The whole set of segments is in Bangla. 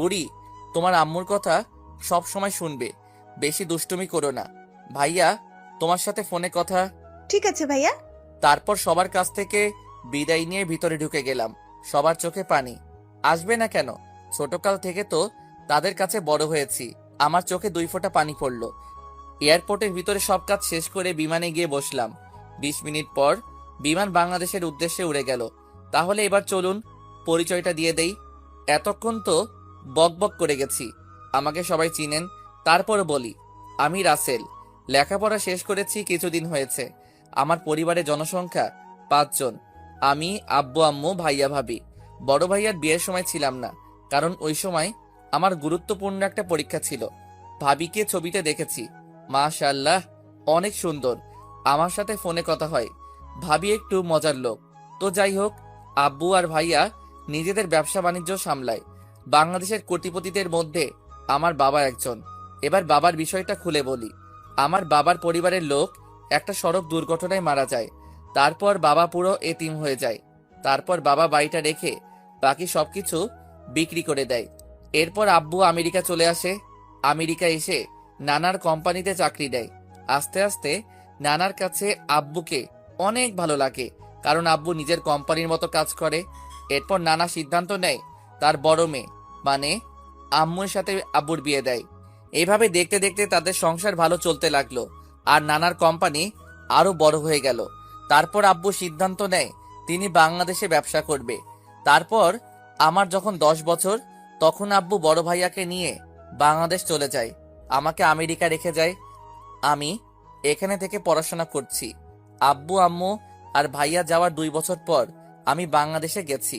বুড়ি, তোমার আম্মুর কথা সব সময় শুনবে, বেশি দুষ্টুমি করো না। ভাইয়া, তোমার সাথে ফোনে কথা। ঠিক আছে ভাইয়া। তারপর সবার কাছ থেকে বিদায় নিয়ে ভিতরে ঢুকে গেলাম। সবার চোখে পানি। আসবে না কেন? ছোটকাল থেকে তো তাদের কাছে বড় হয়েছি। আমার চোখে 2 ফোঁটা পানি পড়লো। এয়ারপোর্টের ভিতরে সব কাজ শেষ করে বিমানে গিয়ে বসলাম। 20 মিনিট পর বিমান বাংলাদেশের উদ্দেশ্যে উড়ে গেল। তাহলে এবার চলুন পরিচয়টা দিয়ে দেই। এতক্ষণ তো বকবক করে গেছি, আমাকে সবাই চিনেন। তারপর বলি, আমি রাসেল। লেখাপড়া শেষ করেছি কিছুদিন হয়েছে। আমার পরিবারের জনসংখ্যা 5 জন। আমি, আব্বু আম্মু, ভাইয়া ভাবি। বড় ভাইয়ার বিয়ের সময় ছিলাম না, কারণ ওই সময় আমার গুরুত্বপূর্ণ একটা পরীক্ষা ছিল। ভাবিকে ছবিতে দেখেছি, মাশাআল্লাহ অনেক সুন্দর। আমার সাথে ফোনে কথা হয়। ভাবি একটু মজার লোক। তো যাই হোক, আব্বু আর ভাইয়া নিজেদের ব্যবসা বাণিজ্য সামলায়। বাংলাদেশের কোটিপতিদের মধ্যে আমার বাবা একজন। এবার বাবার বিষয়টা খুলে বলি। আমার বাবার পরিবারের লোক একটা সড়ক দুর্ঘটনায় মারা যায়। তারপর বাবা পুরো এতিম হয়ে যায়। তারপর বাবা বাড়িটা রেখে বাকি সবকিছু বিক্রি করে দেয়। এরপর আব্বু আমেরিকা চলে আসে। আমেরিকা এসে নানার কোম্পানিতে চাকরি দেয়। আস্তে আস্তে নানার কাছে আব্বুকে অনেক ভালো লাগে, কারণ আব্বু নিজের কোম্পানির মতো কাজ করে। এরপর নানা সিদ্ধান্ত নেয় তার বড় মেয়ে মানে আম্মুর সাথে আব্বুর বিয়ে দেয়। এইভাবে দেখতে দেখতে তাদের সংসার ভালো চলতে লাগলো, আর নানার কোম্পানি আরো বড় হয়ে গেল। তারপর আব্বু সিদ্ধান্ত নেয় তিনি বাংলাদেশে ব্যবসা করবে। তারপর আমার যখন 10 বছর, তখন আব্বু বড় ভাইয়াকে নিয়ে বাংলাদেশ চলে যায়, আমাকে আমেরিকা রেখে যায়। আমি এখানে থেকে পড়াশোনা করছি। আব্বু আম্মু আর ভাইয়া যাওয়ার 2 বছর পর আমি বাংলাদেশে গেছি।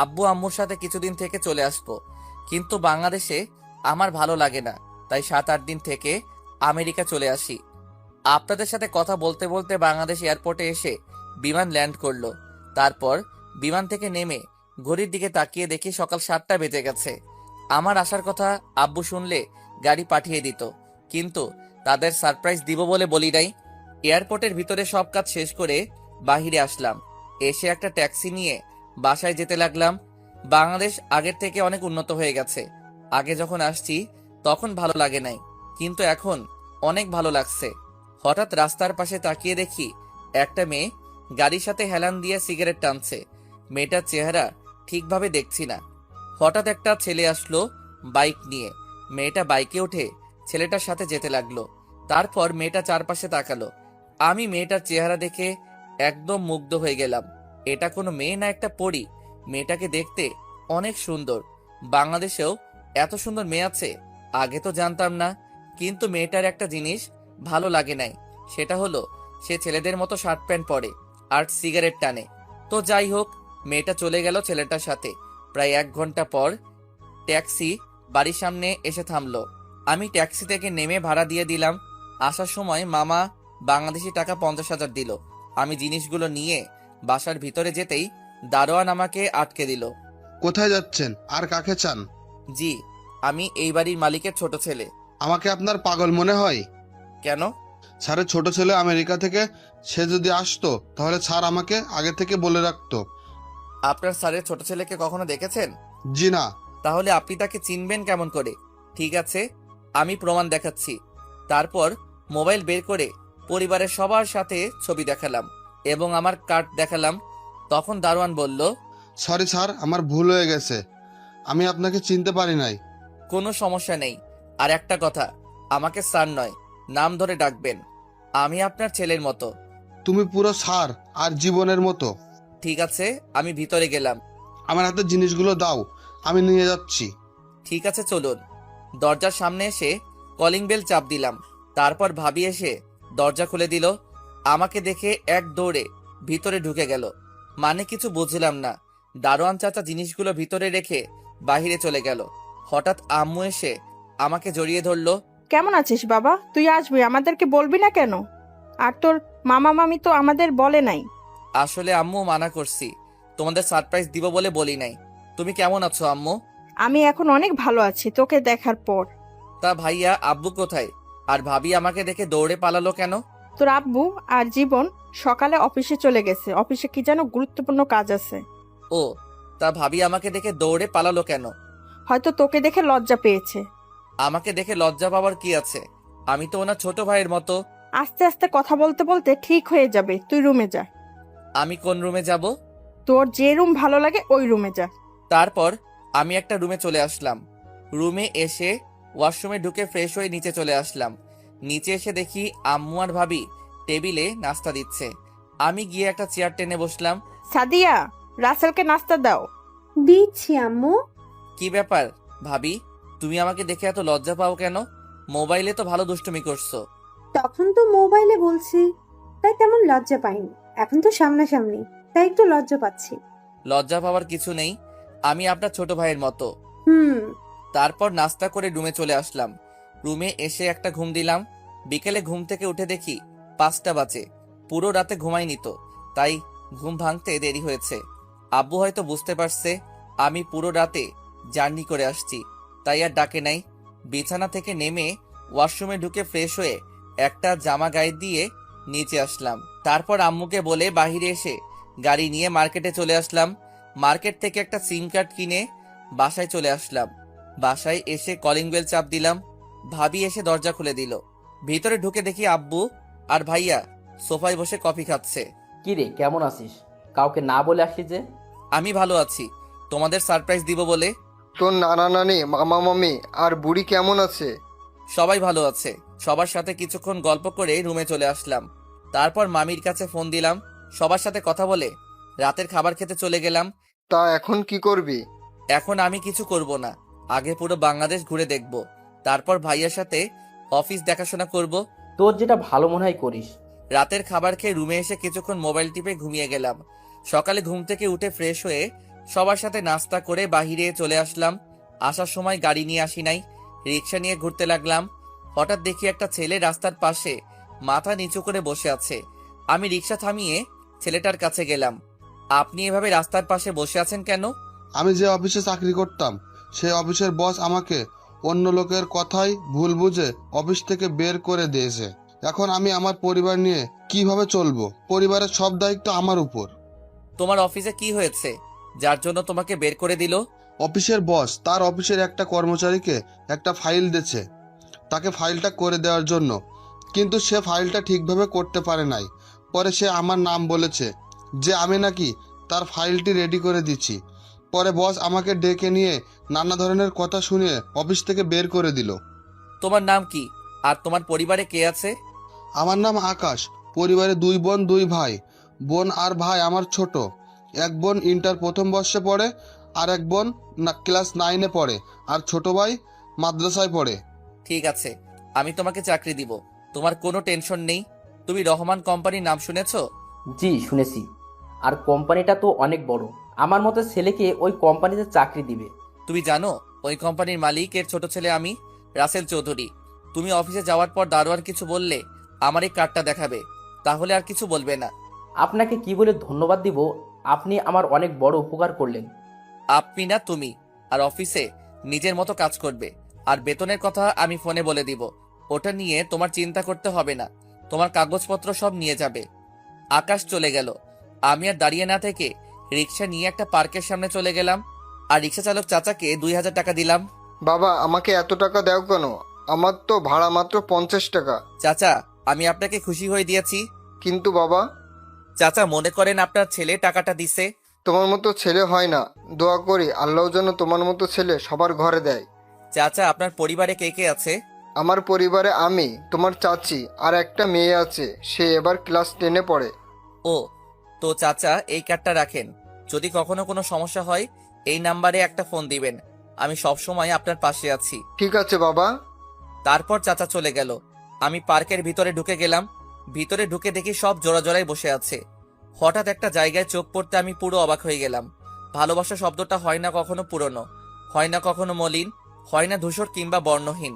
আব্বু আম্মুর সাথে কিছুদিন থেকে চলে আসবো, কিন্তু বাংলাদেশে আমার ভালো লাগে না, তাই 7-8 দিন থেকে আমেরিকা চলে আসি। আপনাদের সাথে কথা বলতে বলতে বাংলাদেশ এয়ারপোর্টে এসে বিমান ল্যান্ড করলো। তারপর বিমান থেকে নেমে ঘড়ির দিকে তাকিয়ে দেখি সকাল 7টা বেজে গেছে। আমার আসার কথা আব্বু শুনলে গাড়ি পাঠিয়ে দিত, কিন্তু তাদের সারপ্রাইজ দিব বলে বলি নাই। এয়ারপোর্টের ভিতরে সব কাজ শেষ করে বাহিরে আসলাম। এসে একটা ট্যাক্সি নিয়ে বাসায় যেতে লাগলাম। বাংলাদেশ আগের থেকে অনেক উন্নত হয়ে গেছে। আগে যখন আসছি তখন ভালো লাগে নাই, কিন্তু এখন অনেক ভালো লাগছে। হঠাৎ রাস্তার পাশে তাকিয়ে দেখি একটা মেয়ে গাড়ির সাথে হেলান দিয়ে সিগারেট টানছে। মেয়েটার চেহারা ঠিকভাবে দেখছি না। হঠাৎ একটা ছেলে আসলো বাইক নিয়ে। মেয়েটা বাইকে উঠে ছেলেটার সাথে যেতে লাগলো। তারপর মেয়েটা চারপাশে তাকালো। আমি মেয়েটার চেহারা দেখে একদম মুগ্ধ হয়ে গেলাম। এটা কোনো মেয়ে না, একটা পরী। মেয়েটাকে দেখতে অনেক সুন্দর। বাংলাদেশেও এত সুন্দর মেয়ে আছে, আগে তো জানতাম না। কিন্তু মেয়েটার একটা জিনিস ভালো লাগে নাই, সেটা হলো সে ছেলেদের মতো শার্ট প্যান্ট পরে আর সিগারেট টানে। তো যাই হোক, মেয়েটা চলে গেল ছেলেটার সাথে। প্রায় 1 ঘন্টা পর ট্যাক্সি বাড়ির সামনে এসে থামলো। আমি ট্যাক্সি থেকে নেমে ভাড়া দিয়ে দিলাম। আসার সময় মামা বাংলাদেশি টাকা 50,000 দিল। আমি জিনিসগুলো নিয়ে বাসার ভিতরে যেতেই দারোয়ান আমাকে আটকে দিল। কোথায় যাচ্ছেন আর কাকে চান? জি, আমি এই বাড়ির মালিকের ছোট ছেলে। আমাকে আপনার পাগল মনে হয়? কেন? স্যারের ছোট ছেলে আমেরিকা থেকে, সে যদি আসতো তাহলে স্যার আমাকে আগে থেকে বলে রাখতো। আপনার স্যারের ছোট ছেলেকে কখনো দেখেছেন? জি না। তাহলে আপনি তাকে চিনবেন কেমন করে? ঠিক আছে, আমি প্রমাণ দেখাচ্ছি। তারপর মোবাইল বের করে পরিবারের সবার সাথে ছবি দেখালাম এবং আমার কার্ড দেখালাম। তখন দারোয়ান বলল, সরি স্যার, আমার ভুল হয়ে গেছে, আমি আপনাকে চিনতে পারি নাই। কোনো সমস্যা নেই। আর একটা কথা, আমাকে স্যার নয়, নাম ধরে ডাকবেন। আমি আপনার ছেলের মতো। তুমি পুরো স্যার আর জীবনের মতো। ঠিক আছে, আমি ভিতরে গেলাম। আমার হাতে জিনিসগুলো দাও, আমি নিয়ে যাচ্ছি। ঠিক আছে, চলুন। দরজার সামনে এসে কলিং বেল চাপ দিলাম। তারপর ভাবি এসে দরজা খুলে দিল। আমাকে দেখে এক দৌড়ে ভিতরে ঢুকে গেল। মানে কিছু বুঝলাম না। দারোয়ান চাচা জিনিসগুলো ভিতরে রেখে বাহিরে চলে গেল। হঠাৎ আম্মু এসে আমাকে জড়িয়ে ধরলো। কেমন আছিস বাবা? তুই আসবি, আমাদেরকে বলবি না কেন? আর তোর মামা মামি তো আমাদের বলে নাই। আসলে আম্মু মানা করছি, তোমাদের সারপ্রাইজ দিব বলে বলি নাই। তুমি কেমন আছো আম্মু? আমি এখন অনেক ভালো আছি তোকে দেখার পর। তা ভাইয়া আব্বু কোথায়? আর ভাবি আমাকে দেখে দৌড়ে পালালো কেন? তোর আব্বু আর জীবন সকালে অফিসে চলে গেছে, অফিসে কি যেন গুরুত্বপূর্ণ কাজ আছে। ও, তা ভাবি আমাকে দেখে দৌড়ে পালালো কেন? হয়তো তোকে দেখে লজ্জা পেয়েছে। আমাকে দেখে লজ্জা পাওয়ার কি আছে? আমি তো ওনার ছোট ভাইয়ের মতো। আস্তে আস্তে কথা বলতে বলতে ঠিক হয়ে যাবে, তুই রুমে যা। আমি কোন রুমে যাব? তোর যে রুম ভালো লাগে ওই রুমে যা। তারপর আমি একটা রুমে চলে আসলাম। রুমে এসে ওয়াশরুমে ঢুকে ফ্রেশ হয়ে নিচে চলে আসলাম। নিচে এসে দেখি আম্মু আর ভাবি টেবিলে নাস্তা দিচ্ছে। আমি গিয়ে একটা চেয়ার টেনে বসলাম। সাদিয়া, রাসেলকে নাস্তা দাও। দিচ্ছি আম্মু। কি ব্যাপার ভাবি, তুমি আমাকে দেখে এত লজ্জা পাও কেন? মোবাইলে তো ভালো দুষ্টুমি করছো। তখন তো মোবাইলে বলছি, তাই তেমন লজ্জা পাইনি। এখন তো সামনাসামনি, তাই একটু লজ্জা পাচ্ছি। লজ্জা পাওয়ার কিছু নেই, আমি আপনার ছোট ভাইয়ের মতো। হুম। তারপর নাস্তা করে রুমে চলে আসলাম। রুমে এসে একটা ঘুম দিলাম। বিকেলে ঘুম থেকে উঠে দেখি 5টা বাজে। পুরো রাতে ঘুমাইনি তো, তাই ঘুম ভাঙতে দেরি হয়েছে। আব্বু হয়তো বুঝতে পারছে আমি পুরো রাতে জার্নি করে আসছি, তাই আর ডাকে নাই। বিছানা থেকে নেমে ওয়াশরুমে ঢুকে ফ্রেশ হয়ে একটা জামা গায়ে দিয়ে নিচে আসলাম। তারপর আম্মুকে বলে বাহিরে এসে গাড়ি নিয়ে মার্কেটে চলে আসলাম। মার্কেট থেকে একটা সিম কার্ড কিনে বাসায় চলে আসলাম। বাসায় এসে কলিং বেল চাপ দিলাম। ভাবি এসে দরজা খুলে দিল। ভিতরে ঢুকে দেখি আব্বু আর ভাইয়া সোফায় বসে কফি খাচ্ছে। কি রে, কেমন আছিস? কাউকে না বলে আসলি যে? আমি ভালো আছি, তোমাদের সারপ্রাইজ দিব বলে। তোর নানা নানি, মামা মামি আর বুড়ি কেমন আছে? সবাই ভালো আছে। সবার সাথে কিছুক্ষণ গল্প করে রুমে চলে আসলাম। তারপর মামির কাছে ফোন দিলাম। সবার সাথে কথা বলে রাতের খাবার খেতে চলে গেলাম। তা এখন কি করবি? এখন আমি কিছু করব না, আগে পুরো বাংলাদেশ ঘুরে দেখব। তারপর ভাইয়ার সাথে অফিস দেখাশোনা করব। তোর যেটা ভালো মনে হয় করিস। রাতের খাবার খেয়ে রুমে এসে কিছুক্ষণ মোবাইল টিপে ঘুমিয়ে গেলাম। সকালে ঘুম থেকে উঠে ফ্রেশ হয়ে সবার সাথে নাস্তা করে বাহিরে চলে আসলাম। আসার সময় গাড়ি নিয়ে আসি নাই, রিক্সা নিয়ে ঘুরতে লাগলাম। হঠাৎ দেখি একটা ছেলে রাস্তার পাশে মাথা নিচু করে বসে আছে। আমি রিক্সা থামিয়ে ছেলেটার কাছে গেলাম। আপনি এভাবে রাস্তার পাশে বসে আছেন কেন? আমি যে অফিসে চাকরি করতাম সেই অফিসের বস আমাকে অন্য লোকের কথাই ভুল বুঝে অফিস থেকে বের করে দিয়েছে। এখন আমি আমার পরিবার নিয়ে কিভাবে চলবো? পরিবারের সব দায়িত্ব আমার উপর। তোমার অফিসে কি হয়েছে যার জন্য তোমাকে বের করে দিল? অফিসের বস তার অফিসের একটা কর্মচারীকে একটা ফাইল দিয়েছে, তাকে ফাইলটা করে দেওয়ার জন্য, কিন্তু সে ফাইলটা ঠিকভাবে করতে পারে নাই। পরে সে আমার নাম বলেছে যে আমি নাকি তার ফাইলটি রেডি করে দিচ্ছি। পরে বস আমাকে ডেকে নিয়ে নানা ধরনের কথা শুনিয়ে অফিস থেকে বের করে দিল। তোমার নাম কি আর তোমার পরিবারে কে আছে? আমার নাম আকাশ। পরিবারে 2 বোন 2 ভাই। বোন আর ভাই আমার ছোট। এক বোন ইন্টার প্রথম বর্ষে পড়ে, আর এক বোন ক্লাস 9-এ পড়ে, আর ছোট ভাই মাদ্রাসায় পড়ে। ঠিক আছে, আমি তোমাকে চাকরি দিব, তোমার কোনো টেনশন নেই। তুমি রহমান কোম্পানির নাম শুনেছো? জি শুনেছি, আর কোম্পানিটা তো অনেক বড়। আমার মতো ছেলেকে ওই কোম্পানিতে চাকরি দিবে। তুমি জানো ওই কোম্পানির মালিকের ছোট ছেলে আমি, রাসেল চৌধুরী। তুমি অফিসে যাওয়ার পর দারোয়ান কিছু বললে আমার এই কার্ডটা দেখাবে, তাহলে আর কিছু বলবে না। আপনাকে কি বলে ধন্যবাদ দিব? আপনি আমার অনেক বড় উপকার করলেন। আপনি না তুমি। আর অফিসে নিজের মতো কাজ করবে, আর বেতনের কথা আমি ফোনে বলে দিব। ওটা নিয়ে তোমার চিন্তা করতে হবে না, তোমার কাগজপত্র সব নিয়ে যাবে। আকাশ চলে গেল। আমি আর দাঁড়িয়ে না থেকে রিক্সা নিয়ে একটা পার্কের সামনে চলে গেলাম, আর রিক্সা চালক চাচাকে 2000 টাকা দিলাম। বাবা, আমাকে এত টাকা দাও কেন? আমার তো ভাড়া মাত্র 50 টাকা। চাচা, আমি আপনাকে খুশি হয়ে দিয়েছি। কিন্তু বাবা, চাচা মনে করেন আপনার ছেলে টাকাটা দিছে। তোমার মতো ছেলে হয় না। দোয়া করি আল্লাহ যেন তোমার মতো ছেলে সবার ঘরে দেয়। চাচা, আপনার পরিবারে কে কে আছে? আমার পরিবারে আমি, তোমার চাচি আর একটা মেয়ে আছে, সে এবার ক্লাস 10-এ পড়ে। ও, তো চাচা এই কার্ডটা রাখেন, যদি কখনো কোনো সমস্যা হয় এই নাম্বারে একটা ফোন দিবেন, আমি সব সময় আপনার পাশে আছি। ঠিক আছে বাবা। তারপর চাচা চলে গেল। আমি পার্কের ভিতরে ঢুকে গেলাম। ভিতরে ঢুকে দেখি সব জোড়া জোড়ায় বসে আছে। হঠাৎ একটা জায়গায় চোখ পড়তে আমি পুরো অবাক হয়ে গেলাম। ভালোবাসা শব্দটা হয় না কখনো পুরনো, হয় না কখনো মলিন, হয় না ধূসর কিংবা বর্ণহীন,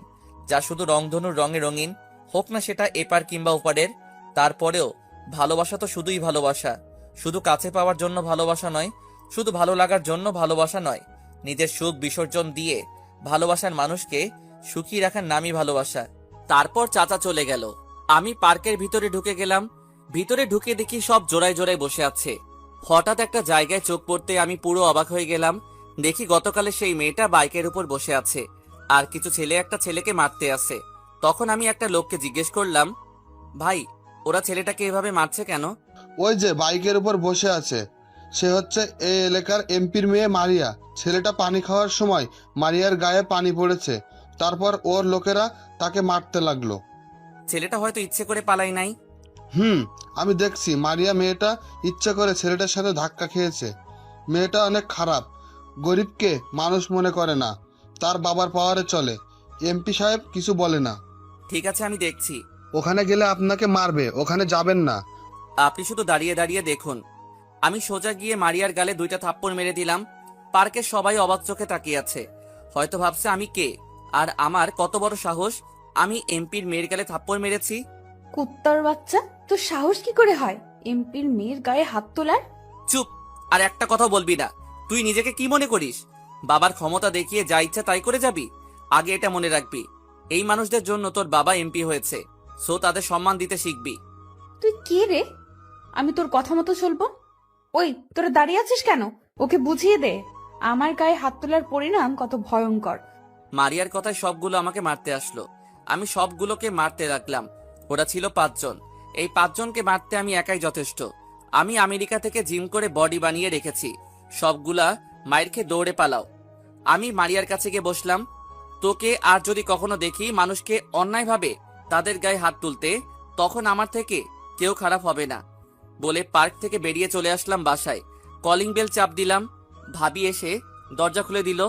যা শুধু রংধনুর রঙে রঙিন, হোক না সেটা এপার কিংবা ওপারের। তারপরেও ভালোবাসা তো শুধুই ভালোবাসা, শুধু কাছে পাওয়ার জন্য ভালোবাসা নয়, শুধু ভালো লাগার জন্য ভালোবাসা নয়। নিজের সুখ বিসর্জন দিয়ে ভালোবাসার মানুষকে সুখী রাখার নামই ভালোবাসা। তারপর চাচা চলে গেল। আমি পার্কের ভিতরে ঢুকে গেলাম। ভিতরে ঢুকে দেখি সব জোড়ায় জোড়ায় বসে আছে। হঠাৎ একটা জায়গায় চোখ পড়তে আমি পুরো অবাক হয়ে গেলাম। দেখি গতকালে সেই মেয়েটা বাইকের উপর বসে আছে, আর কিছু ছেলে একটা ছেলেকে মারতে আসে। তখন আমি একটা লোককে জিজ্ঞেস করলাম, ভাই ওরা ছেলেটাকে এভাবে মারছে কেন? ওই যে বাইকের উপর বসে আছে, সে হচ্ছে এই এলাকার এমপির মেয়ে মারিয়া। ছেলেটা পানি খাওয়ার সময় মারিয়ার গায়ে পানি পড়েছে, তারপর ওর লোকেরা তাকে মারতে লাগলো। ছেলেটা হয়তো ইচ্ছে করে পালাই নাই। আমি দেখছি মারিয়া মেয়েটা ইচ্ছে করে ছেলেটার সাথে ধাক্কা খেয়েছে। মেয়েটা অনেক খারাপ, গরিবকে মানুষ মনে করে না, তার বাবার পাওয়ারে চলে। এমপি সাহেব কিছু বলে না। ঠিক আছে, আমি দেখছি। ওখানে গেলে আপনাকে মারবে, ওখানে যাবেন না। আপনি শুধু দাঁড়িয়ে দাঁড়িয়ে দেখুন। আমি সোজা গিয়ে মারিয়ার গালে 2টা থাপ্পড় মেরে দিলাম। পার্কের সবাই অবাক চোখে তাকিয়ে আছে, হয়তো ভাবছে আমি কে আর আমার কত বড় সাহস আমি এমপির মেয়ের গালে থাপ্পড় মেরেছি। কুত্তার বাচ্চা, তোর সাহস কি করে হয় এমপির মেয়ের গায়ে হাত তোলার? চুপ, আর একটা কথা বলবি না। তুই নিজেকে কি মনে করিস? বাবার ক্ষমতা দেখিয়ে যা ইচ্ছা তাই করে যাবি? আগে এটা মনে রাখবি, এই মানুষদের জন্য তোর বাবা এমপি হয়েছে, সো তাদের সম্মান দিতে শিখবি। তুই কে রে? আমি তোর কথা মতো চলবো? ওই, তোরা দাঁড়িয়ে আছিস কেন? ওকে বুঝিয়ে দে আমার গায়ে হাত তোলার পরিণাম কত ভয়ঙ্কর। মারিয়ার কথায় সবগুলো আমাকে মারতে আসলো। আমি সবগুলোকে মারতে রাখলাম। ওরা ছিল 5 জন। এই 5 জনকে মারতে আমি একাই যথেষ্ট। আমি আমেরিকা থেকে জিম করে বডি বানিয়ে রেখেছি। সবগুলা মায়ের খেয়ে দৌড়ে পালাও। আমি মারিয়ার কাছে গিয়ে বসলাম। তোকে আর যদি কখনো দেখি মানুষকে অন্যায়ভাবে তাদের গায়ে হাত তুলতে, তখন আমার থেকে কেউ খারাপ হবে না বলে পার্ক থেকে বেরিয়ে চলে আসলাম বাসায়। কলিং বেল চাপ দিলাম, ভাবি এসে দরজা খুলে দিল।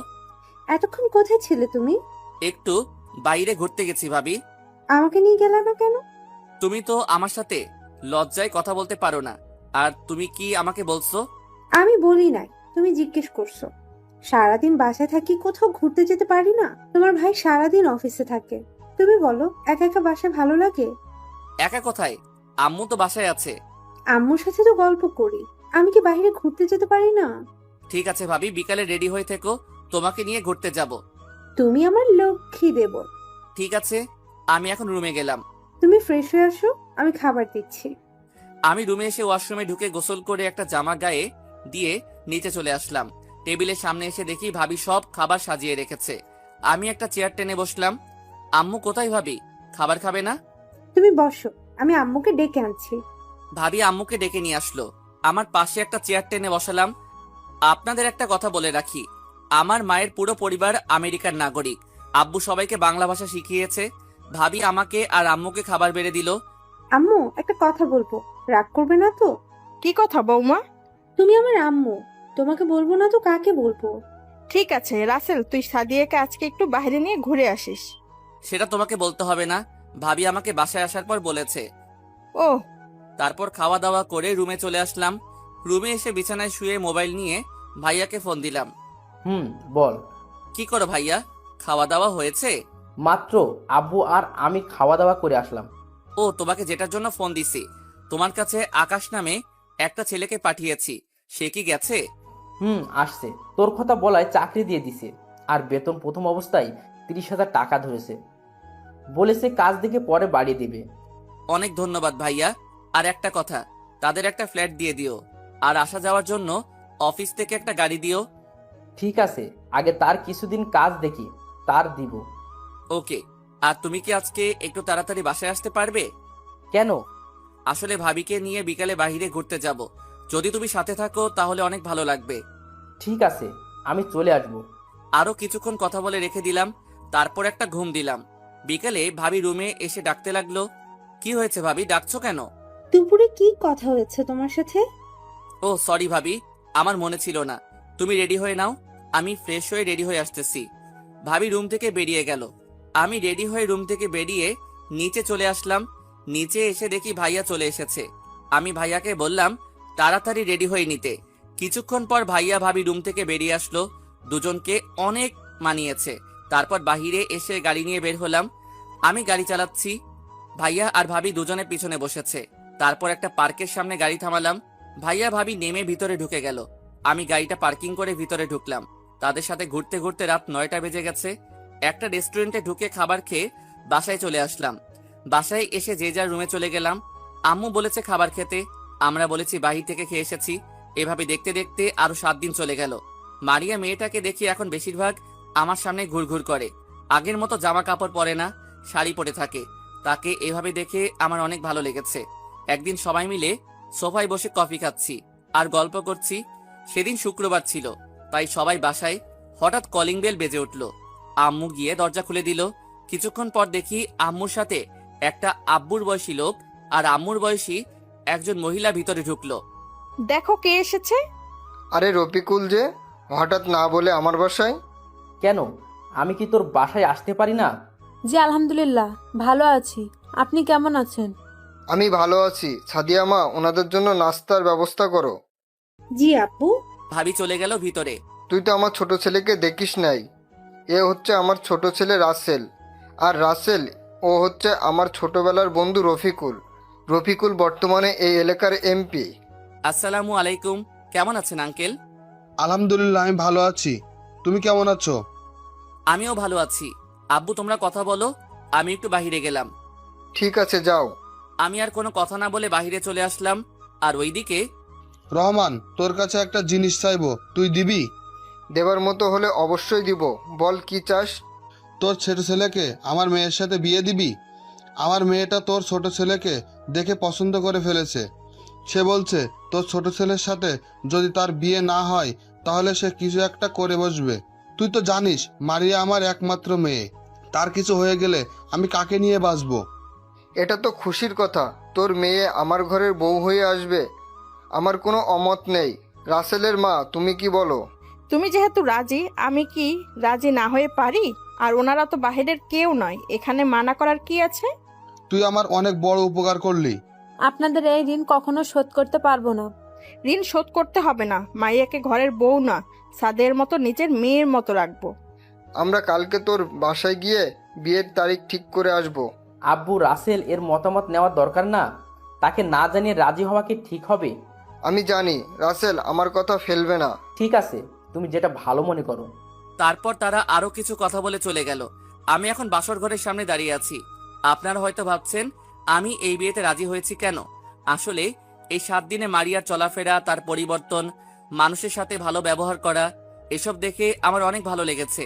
এতক্ষণ কোথায় ছিলে তুমি? একটু বাইরে ঘুরতে গেছি ভাবি। আমাকে নিয়ে গেলে না কেন? তুমি তো আমার সাথে লজ্জায় কথা বলতে পারো না, আর তুমি কি আমাকে বলছো? আমি বলি নাই, তুমি জিজ্ঞেস করছো। সারাদিন বাসায় থাকি, কোথাও ঘুরতে যেতে পারি না? তোমার ভাই সারাদিন অফিসে থাকে। তুমি বলো, একা একা বাসায় ভালো লাগে? একা কোথায়? আম্মু তো বাসায় আছে। আম্মুর সাথে তো গল্প করি, আমি কি বাইরে ঘুরতে যেতে পারি না? ঠিক আছে ভাবি, বিকালে রেডি হয়ে থেকো, তোমাকে নিয়ে ঘুরতে যাব। তুমি আমার লক্ষ্মী দেব। ঠিক আছে, আমি এখন রুমে গেলাম। তুমি ফ্রেশ হয়ে আসো, আমি খাবার দিচ্ছি। আমি রুমে এসে ওয়াশরুমে ঢুকে গোসল করে একটা জামা গায়ে দিয়ে নিচে চলে আসলাম। টেবিলের সামনে এসে দেখি ভাবি সব খাবার সাজিয়ে রেখেছে। আমি একটা চেয়ার টেনে বসলাম। আম্মু কোথায় ভাবি? খাবার খাবে না? তুমি বসো, আমি আম্মুকে ডেকে আনছি। ভাবি আম্মুকে ডেকে নিয়ে আসলো। আমার পাশে একটা চেয়ার টেনে বসালাম। আপনাদের একটা কথা বলে রাখি, আমার মায়ের পুরো পরিবার আমেরিকার নাগরিক। আব্বু সবাইকে বাংলা ভাষা শিখিয়েছে। ভাবি আমাকে আর আম্মুকে খাবার বেড়ে দিল। আম্মু, একটা কথা বলবো, রাগ করবে না তো? কি কথা বৌমা? তুমি আমার আম্মু, তোমাকে বলবো না তো কাকে বলবো? ঠিক আছে রাসেল, তুই সাদিয়াকে আজকে একটু বাইরে নিয়ে ঘুরে আসিস। সেটা তোমাকে বলতে হবে না, ভাবি আমাকে বাসায় আসার পর বলেছে। ও, তারপর খাওয়া দাওয়া করে রুমে চলে আসলাম। রুমে এসে বিছানায় শুয়ে মোবাইল নিয়ে ভাইয়াকে ফোন দিলাম। বল। কি করো ভাইয়া, খাওয়া দাওয়া হয়েছে? মাত্র আব্বু আর আমি খাওয়া দাওয়া করে আসলাম। ও, তোমাকে যেটার জন্য ফোন দিছি, তোমার কাছে আকাশ নামে একটা ছেলেকে পাঠিয়েছি, সে কি গেছে? আসছে। তোর কথা বলায় চাকরি দিয়ে দিছে, আর বেতন প্রথম অবস্থায় 30,000 টাকা ধরেছে। বলেছে কাজ দেখে পরে বাড়িয়ে দিবে। অনেক ধন্যবাদ ভাইয়া। আর একটা কথা, তাদের একটা ফ্ল্যাট দিয়ে দিও, আর আসা যাওয়ার জন্য অফিস থেকে একটা গাড়ি দিও। ঠিক আছে, আগে তার কিছুদিন কাজ দেখি, তার দিব। ওকে। আর তুমি কি আজকে একটু তাড়াতাড়ি বাসায় আসতে পারবে? কেন? আসলে ভাবিকে নিয়ে বিকালে বাইরে ঘুরতে যাব, যদি তুমি সাথে থাকো তাহলে অনেক ভালো লাগবে। ঠিক আছে, আমি চলে আসবো। আরো কিছুক্ষণ কথা বলে রেখে দিলাম, তারপর একটা ঘুম দিলাম। বিকালে ভাবি রুমে এসে ডাকতে লাগলো। কি হয়েছে ভাবি, ডাকছো কেন? দুপুরে কি কথা হয়েছে তোমার সাথে? ও সরি ভাবি, আমার মনে ছিল না। তুমি রেডি হয়ে নাও, আমি ফ্রেশ হয়ে রেডি হয়ে আসতেছি। ভাবি রুম থেকে বেরিয়ে গেল। আমি রেডি হয়ে রুম থেকে বেরিয়ে নিচে চলে আসলাম। নিচে এসে দেখি ভাইয়া চলে এসেছে। আমি ভাইয়াকে বললাম তাড়াতাড়ি রেডি হয়ে নিতে। কিছুক্ষণ পর ভাইয়া ভাবি রুম থেকে বেরিয়ে আসলো। দুজনকে অনেক মানিয়েছে। তারপর বাহিরে এসে গাড়ি নিয়ে বের হলাম। আমি গাড়ি চালাচ্ছি, ভাইয়া আর ভাবি দুজনে পিছনে বসেছে। তারপর একটা পার্কের সামনে গাড়ি থামালাম। ভাইয়া ভাবি নেমে ভিতরে ঢুকে গেল। আমি গাড়িটা পার্কিং করে ভিতরে ঢুকলাম। তাদের সাথে ঘুরতে ঘুরতে রাত 9টা বেজে গেছে। একটা রেস্টুরেন্টে ঢুকে খাবার খেয়ে বাসায় চলে আসলাম। বাসায় এসে যে যার রুমে চলে গেলাম। আম্মু বলেছে খাবার খেতে, আমরা বলেছি বাহির থেকে খেয়ে এসেছি। এভাবে দেখতে দেখতে আরো 7 দিন চলে গেল। মারিয়া মেয়েটাকে দেখি এখন বেশিরভাগ আমার সামনে ঘুরঘুর করে। আগের মতো জামা কাপড় পরে না, শাড়ি পরে থাকে। তাকে এভাবে দেখে আমার অনেক ভালো লেগেছে। একদিন সবাই মিলে সোফায় বসে কফি খাচ্ছি আর গল্প করছি। সেদিন শুক্রবার ছিল, তাই সবাই বাসায়। হঠাৎ কলিং বেল বেজে উঠল। আম্মু গিয়ে দরজা খুলে দিল। কিছুক্ষণ পর দেখি আম্মুর সাথে একটা আব্বুর বয়সী লোক আর আম্মুর বয়সী একজন মহিলা ভিতরে ঢুকলো। দেখো কে এসেছে। আরে রফিকুল যে, হঠাৎ না বলে আমার বাসায়? কেন, আমি কি তোর বাসায় আসতে পারি না? জি আলহামদুলিল্লাহ ভালো আছি, আপনি কেমন আছেন? আমি ভালো আছি। সাদিয়া মা, ওনাদের জন্য নাস্তার ব্যবস্থা করো। জি আব্বু। ভাবি চলে গেল ভিতরে। তুই তো আমার ছোট ছেলেকে দেখিস নাই। এ হচ্ছে আমার ছোট ছেলে রাসেল, আর রাসেল ও হচ্ছে আমার ছোটবেলার বন্ধু রফিকুল। রফিকুল বর্তমানে এই এলাকার এমপি। আসসালামু আলাইকুম, কেমন আছেন আঙ্কেল? আলহামদুলিল্লাহ, আমি ভালো আছি। তুমি কেমন আছো? আমিও ভালো আছি। আব্বু তোমরা কথা বলো, আমি একটু বাহিরে গেলাম। ঠিক আছে, যাও। আমি আর কোনো কথা না বলে বাহিরে চলে আসলাম। আর ওইদিকে রহমান, তোর কাছে একটা জিনিস চাইবো, তুই দিবি? দেবার মতো হলে অবশ্যই দিব। বল কি চাস? তোর ছোট ছেলেকে আমার মেয়ের সাথে বিয়ে দিবি? আমার মেয়েটা তোর ছোট ছেলেকে দেখে পছন্দ করে ফেলেছে। সে বলছে তোর ছোট ছেলের সাথে যদি তার বিয়ে না হয় তাহলে সে কিছু একটা করে বসবে। তুই তো জানিস মারিয়া আমার একমাত্র মেয়ে। তার কিছু হয়ে গেলে আমি কাকে নিয়ে বাঁচবো? এটা তো খুশির কথা, তোর মেয়ে আমার ঘরের বউ হয়ে আসবে। আমার কোনো অমত নেই। রাসেলের মা, তুমি কি বলো? তুমি যেহেতু রাজি, আমি কি রাজি না হয়ে পারি? আর ওনারা তো বাহিরের কেউ নয়, এখানে মানা করার কি আছে? তুই আমার অনেক বড় উপকার করলি। আপনাদের এই ঋণ কখনো শোধ করতে পারবো না। ঋণ শোধ করতে হবে না। মাইয়াকে ঘরের বউ না, সাদের মতো নিজের মেয়ের মতো রাখবো। আমরা কালকে তোর বাসায় গিয়ে বিয়ের তারিখ ঠিক করে আসব। আব্বু, রাসেল এর মতামত নেওয়ার দরকার না? তাকে না জানিয়ে রাজি হওয়া কি ঠিক হবে? আমি জানি রাসেল আমার কথা ফেলবে না। ঠিক আছে, তুমি যেটা ভালো মনে করো। তারপর তারা আরো কিছু কথা বলে চলে গেল। আমি এখন বাসর ঘরের সামনে দাঁড়িয়ে আছি। আপনারা হয়তো ভাবছেন আমি এই বিয়েতে রাজি হয়েছি কেন। আসলে এই 7 দিনে মারিয়ার চলাফেরা, তার পরিবর্তন, মানুষের সাথে ভালো ব্যবহার করা, এসব দেখে আমার অনেক ভালো লেগেছে।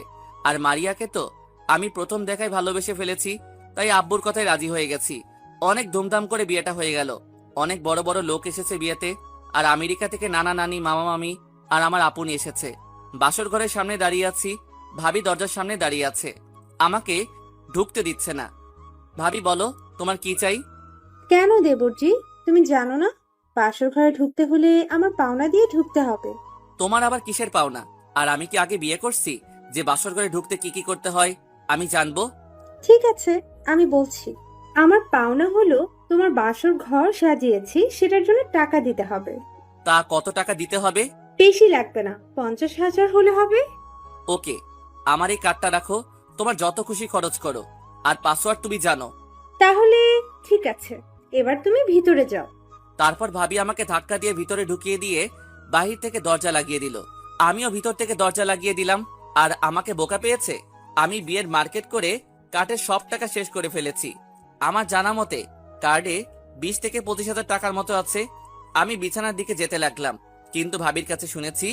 আর মারিয়াকে তো আমি প্রথম দেখায় ভালোবেসে ফেলেছি, তাই আব্বুর কথায় রাজি হয়ে গেছি। অনেক ধুমধাম করে বিয়েটা হয়ে গেল। অনেক বড় বড় লোক এসেছে বিয়েতে, আর আমেরিকা থেকে নানা নানি, মামা মামি আর আমার আপুনি এসেছে। বাসর ঘরের সামনে দাঁড়িয়ে আছি, ভাবি দরজার সামনে দাঁড়িয়ে আছে, আমাকে ঢুকতে দিচ্ছে না। ভাবি বলো, তোমার কি চাই? কেন দেবরজি, তুমি জানো না বাসর ঘরে ঢুকতে হলে আমার পাওনা দিয়ে ঢুকতে হবে? তোমার আবার কিসের পাওনা? আর আমি কি আগে বিয়ে করছি যে বাসর ঘরে ঢুকতে কি কি করতে হয় আমি জানবো? ঠিক আছে, আমি বলছি। আমার পাওনা হলো তোমার বাসর ঘর সাজিয়েছি সেটার জন্য টাকা দিতে হবে। তা কত টাকা দিতে হবে? বেশি লাগবে না, 50,000 হলে হবে। ওকে, আমার এই কার্ডটা রাখো, তোমার যত খুশি খরচ করো। আর পাসওয়ার্ড তুমি জানো। তাহলে ঠিক আছে, এবার তুমি ভিতরে যাও। তারপর ভাবি আমাকে ধাক্কা দিয়ে ভিতরে ঢুকিয়ে দিয়ে বাহির থেকে দরজা লাগিয়ে দিল। আমিও ভিতর থেকে দরজা লাগিয়ে দিলাম। আর আমাকে বোকা পেয়েছে। আমি বিয়ের মার্কেট করে কার্ডের সব টাকা শেষ করে ফেলেছি। আমার জানা মতে কার্ডে 20 থেকে 25,000 টাকার মতো আছে। আমি বিছানার দিকে যেতে লাগলাম, কিন্তু ভাবির কাছে শুনেছি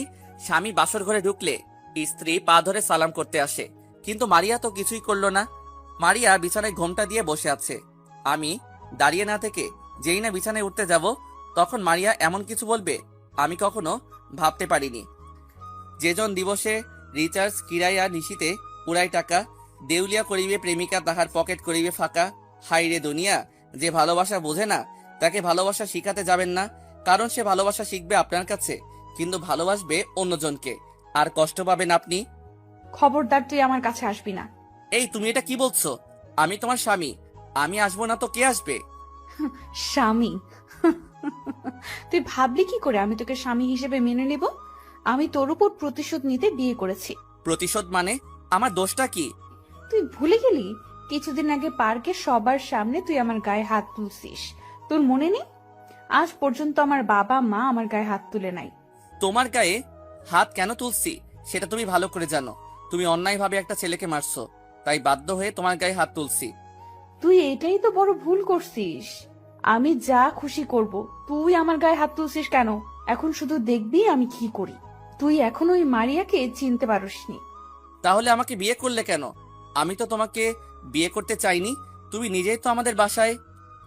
স্বামী বাসর ঘরে ঢুকলে স্ত্রী পা ধরে সালাম করতে আসে। কিন্তু মারিয়া তো কিছুই করলো না। মারিয়া বিছানায় ঘোমটা দিয়ে বসে আছে। আমি দাঁড়িয়ে না থেকে যেই না বিছানায় উঠতে যাব, তখন মারিয়া এমন কিছু বলবে আমি কখনো ভাবতে পারিনি। যেজন দিবসে রিচার্জ কিরায়া নিশিতে উড়াই টাকা, দেউলিয়া করিবে প্রেমিকা তাহার পকেট করিবে ফাঁকা। হাই রে দুনিয়া, যে ভালোবাসা বোঝে না তাকে ভালোবাসা শিখাতে যাবেন না, কারণ সে ভালোবাসা শিখবে আপনার কাছে, কিন্তু ভালোবাসবে অন্যজনকে, আর কষ্ট পাবেন আপনি। খবরদার, তুই আমার কাছে আসবি না। এই তুমি এটা কি বলছো? আমি তোমার স্বামী, আমি আসবো না তো কে আসবে? স্বামী? তুই ভাবলি কি করে আমি তোকে স্বামী হিসেবে মেনে নেব? আমি তোর উপর প্রতিশোধ নিতে বিয়ে করেছি। প্রতিশোধ মানে? আমার দোষটা কি? তুই ভুলে গেলি কিছুদিন আগে পার্কে সবার সামনে তুই আমার গায়ে হাত তুলছিস? তোর মনে নেই? আজ পর্যন্ত আমার বাবা মা আমার গায়ে হাত তুলে নাই। তোমার গায়ে হাত কেন তুলছি সেটা তুমি ভালো করে জানো। তুমি অন্যায়ভাবে একটা ছেলেকে মারছো, তাই বাধ্য হয়ে তোমার গায়ে হাত তুলছি। তুই এটাই তো বড় ভুল করছিস। আমি যা খুশি করব, তুই আমার গায়ে হাত তুলছিস কেন? এখন শুধু দেখবি আমি কি করি। তুই এখন ওই মারিয়াকে চিনতে পারোসনি। তাহলে আমাকে বিয়ে করলে কেন? আমি তো তোমাকে বিয়ে করতে চাইনি। তুমি নিজেই তো আমাদের বাসায়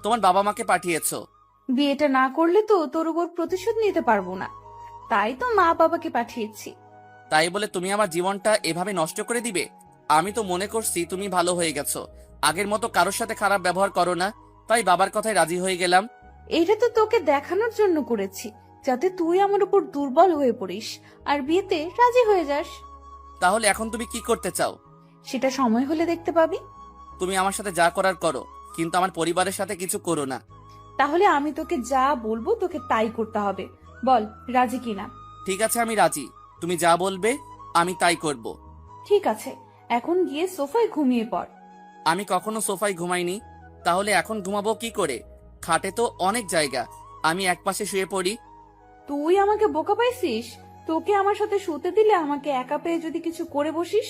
তোমার বাবা মাকে পাঠিয়েছো। বিয়েটা না করলে তো তোর উপর প্রতিশোধ নিতে পারবো না, তাই তো মা বাবাকে পাঠিয়েছি। তাই বলে তুমি আমার জীবনটা এভাবে নষ্ট করে দিবে? আমি তো মনে করছি তুমি ভালো হয়ে গেছো, আগের মতো কারোর সাথে খারাপ ব্যবহার করো না, তাই বাবার কথায় রাজি হয়ে গেলাম। এটা তো তোকে দেখানোর জন্য করেছি, যাতে তুই আমার উপর দুর্বল হয়ে পড়িস আর বিয়েতে রাজি হয়ে যাস। তাহলে এখন তুমি কি করতে চাও? সেটা সময় হলে দেখতে পাবি। তুমি আমার সাথে যা করার করো, কিন্তু আমার পরিবারের সাথে কিছু করো না। তাহলে আমি তোকে যা বলবো তোকে তাই করতে হবে। বল রাজি কিনা? ঠিক আছে, আমি রাজি। তুমি যা বলবে আমি তাই করব। ঠিক আছে, এখন গিয়ে সোফায় ঘুমিয়ে পড়। আমি কখনো সোফায় ঘুমাইনি, তাহলে এখন ঘুমাবো কি করে? খাটে তো অনেক জায়গা, আমি একপাশে শুয়ে পড়ি। তুই আমাকে বোকা পাইছিস? তোকে আমার সাথে শুতে দিলে আমাকে একা পেয়ে যদি কিছু করে বসিস।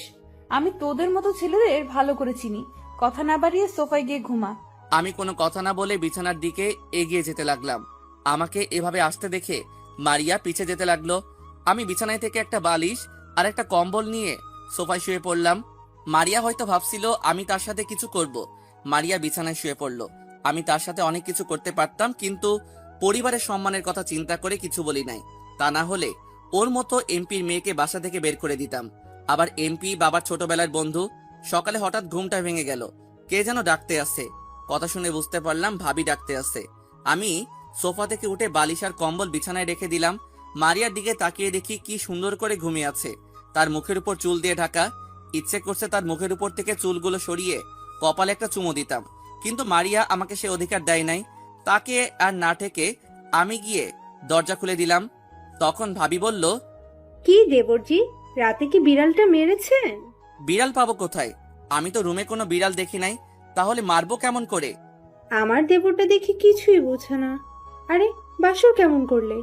আমি তোদের মতো ছেলেদের ভালো করে চিনি। কথা না বাড়িয়ে সোফায় গিয়ে ঘুমা। আমি কোনো কথা না বলে বিছানার দিকে এগিয়ে যেতে লাগলাম। আমাকে এভাবে আসতে দেখে মারিয়া পিছে যেতে লাগলো। আমি বিছানায় থেকে একটা বালিশ আর একটা কম্বল নিয়ে সোফায় শুয়ে পড়লাম। মারিয়া হয়তো ভাবছিল আমি তার সাথে কিছু করব। মারিয়া বিছানায় শুয়ে পড়লো। আমি তার সাথে অনেক কিছু করতে পারতাম, কিন্তু পরিবারের সম্মানের কথা চিন্তা করে কিছু বলি নাই। তা না হলে ওর মতো এমপির মেয়েকে বাসা থেকে বের করে দিতাম। আবার এমপি বাবার ছোটবেলার বন্ধু। সকালে হঠাৎ ঘুমটা ভেঙে গেল, কে যেন ডাকতে আসে। কথা শুনে বুঝতে পারলাম ভাবি ডাকতে আসে। আমি সোফা থেকে উঠে বালিশ আর কম্বল বিছানায় রেখে দিলাম। মারিয়ার দিকে তাকিয়ে দেখি কি সুন্দর করে ঘুমিয়ে আছে, তার মুখের উপর চুল দিয়ে ঢাকা। ইচ্ছে করছে তার মুখের উপর থেকে চুলগুলো সরিয়ে কপালে একটা চুমো দিতাম, কিন্তু মারিয়া আমাকে সে অধিকার দেয় নাই। তাকে আর না ঠেকে আমি গিয়ে দরজা খুলে দিলাম। তখন ভাবি বলল, কি দেবরজি, রাতে কি বিড়ালটা মেরেছেন? বিড়াল পাবো কোথায়? আমি তো রুমে কোনো বিড়াল দেখি নাই, তাহলে মারবো কেমন করে? আমার দেবরটা দেখে কিছুই বোঝে না। আরে, বাসর কেমন করলে?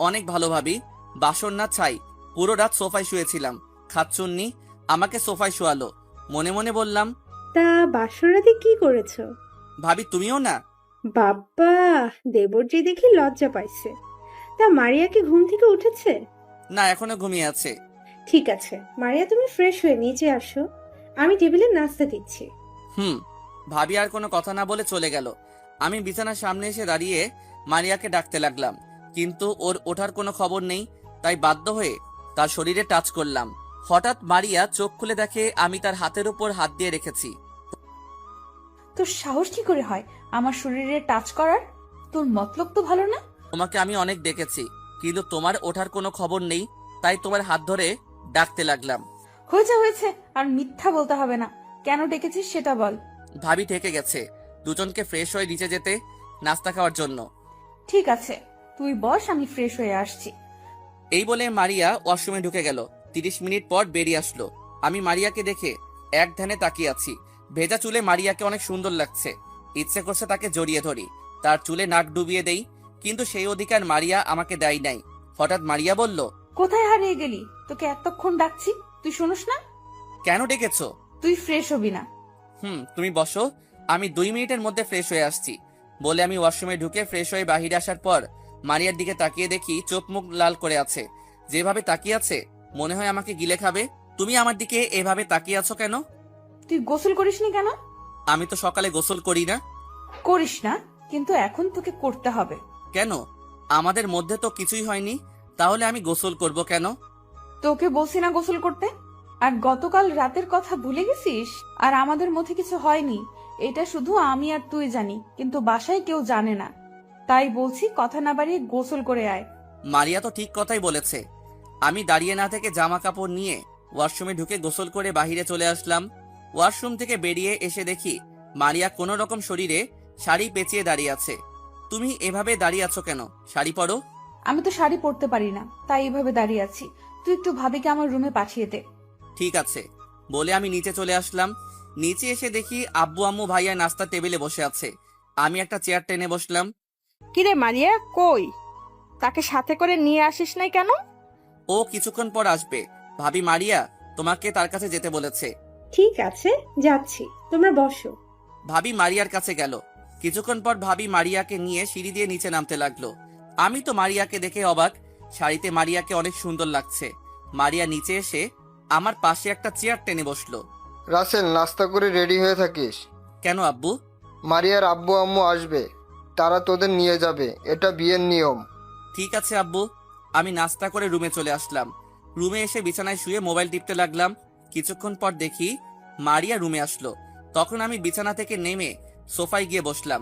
অনেক ভালো ভাবি। বাসর না ছাই, পুরো রাত সোফায় শুয়েছিলাম। খাচ্ছুন্নি আমাকে সোফায় শোয়ালো। মনে মনে বললাম, তা বাসর রাতে কি করেছো? ভাবি তুমিও না? বাবা, দেবরজি দেখি লজ্জা পাইছে। তা মারিয়া কি ঘুম থেকে উঠেছে? না, এখনো ঘুমিয়ে আছে। ঠিক আছে মারিয়া, তুমি ফ্রেশ হয়ে নিচে আসো, আমি টেবিলে নাস্তা দিচ্ছি। ভাবি আর কোনো কথা না বলে চলে গেল। আমি বিছানার সামনে এসে দাঁড়িয়ে মারিয়াকে ডাকতে লাগলাম, কিন্তু ওর ওঠার কোনো খবর নেই। তাই বাধ্য হয়ে তার শরীরে টাচ করলাম। হঠাৎ মারিয়া চোখ খুলে দেখে আমি তার হাতের উপর হাত দিয়ে রেখেছি। তোর সাহস কি করে হয় আমার শরীরে টাচ করার? তোর মতলব তো ভালো না। তোমাকে আমি অনেক ডেকেছি, কিন্তু তোমার ওঠার কোনো খবর নেই, তাই তোমার হাত ধরে ডাকতে লাগলাম। হয়েছে, আর মিথ্যা বলতে হবে না। কেন ডেকেছিস সেটা বল। ভাবি ঠেকে গেছে দুজনকে ফ্রেশ হয়ে নিচে যেতে, নাস্তা খাওয়ার জন্য। ঠিক আছে, তুই বস, আমি ফ্রেশ হয়ে আসছি। এই বলে মারিয়া ওয়াশরুমে ঢুকে গেল। 30 মিনিট পর বেরিয়ে আসলো। আমি মারিয়াকে দেখে এক ধ্যানে তাকিয়ে আছি। ভেজা চুলে মারিয়াকে অনেক সুন্দর লাগছে। ইচ্ছে করছে তাকে জড়িয়ে ধরি, তার চুলে নাক ডুবিয়ে দেই, কিন্তু সেই অধিকার মারিয়া আমাকে দেয় নাই। হঠাৎ মারিয়া বলল, কোথায় হারিয়ে গেলি? তোকে এতক্ষণ ডাকছি, তুই শুনোস না? কেন ডেকেছো? তুই ফ্রেশ হবি না? তুমি বসো, আমি 2 মিনিটের মধ্যে ফ্রেশ হয়ে আসছি। বলে আমি ওয়াশরুমে ঢুকে ফ্রেশ হয়ে বাহিরে আসার পর মারিয়ার দিকে তাকিয়ে দেখি চোখ মুখ লাল করে আছে। যেভাবে তাকিয়ে আছে মনে হয় আমাকে গিলে খাবে। তুমি আমার দিকে এভাবে তাকিয়ে আছো কেন? তুই গোসল করিসনি কেন? আমি তো সকালে গোসল করি না। করিস না, কিন্তু এখন তোকে করতে হবে। কেন? আমাদের মধ্যে তো কিছুই হয়নি, তাহলে আমি গোসল করব কেন? তোকে বলছি না গোসল করতে? আর গতকাল রাতের কথা ভুলে গেছিস? আর আমাদের মধ্যে কিছু হয়নি, এটা শুধু আমি আর তুই জানি, কিন্তু বাসায় কেউ জানে না। তাই বলছি, কথা না বাড়িয়ে গোসল করে আয়। মারিয়া তো ঠিক কথাই বলেছে। আমি দাঁড়িয়ে না থেকে জামা কাপড় নিয়ে ওয়াশরুমে ঢুকে গোসল করে বাহিরে চলে আসলাম। ওয়াশরুম থেকে বেরিয়ে এসে দেখি মারিয়া কোনো রকম শরীরে শাড়ি পেঁচিয়ে দাঁড়িয়ে আছে। তুমি এভাবে দাঁড়িয়ে আছো কেন? শাড়ি পরো। আমি তো শাড়ি পরতে পারি না, তাই এভাবে দাঁড়িয়ে আছি। তুই একটু ভাবিকে আমার রুমে পাঠিয়ে দে। ঠিক আছে বলে আমি নিচে চলে আসলাম। নিচে এসে দেখি আব্বু আম্মু ভাইয়া নাস্তা টেবিলে বসে আছে। আমি একটা চেয়ার টেনে বসলাম। কিরে মারিয়া, কই? তাকে সাথে করে নিয়ে আসিস নাই কেন? ও কিছুক্ষণ পর আসবে। ভাবি মারিয়া তোমাকে তার কাছে যেতে বলেছে। ঠিক আছে, যাচ্ছি, তোমরা বসো। ভাবি মারিয়ার কাছে গেল। কিছুক্ষণ পর ভাবি মারিয়াকে নিয়ে সিঁড়ি দিয়ে নিচে নামতে লাগলো। আমি তো মারিয়াকে দেখে অবাক। শাড়িতে মারিয়াকে অনেক সুন্দর লাগছে। মারিয়া নিচে এসে আমার পাশে একটা চেয়ার টেনে বসলো। রাসেল, নাস্তা করে রেডি হয়ে থাকিস। কেন আব্বু? মারিয়ার আব্বু আম্মু আসবে, তারা তোদের নিয়ে যাবে, এটা বিয়ের নিয়ম। ঠিক আছে আব্বু। আমি নাস্তা করে রুমে চলে আসলাম। রুমে এসে বিছানায় শুয়ে মোবাইল টিপতে লাগলাম। কিছুক্ষণ পর দেখি মারিয়া রুমে আসলো। তখন আমি বিছানা থেকে নেমে সোফায় গিয়ে বসলাম।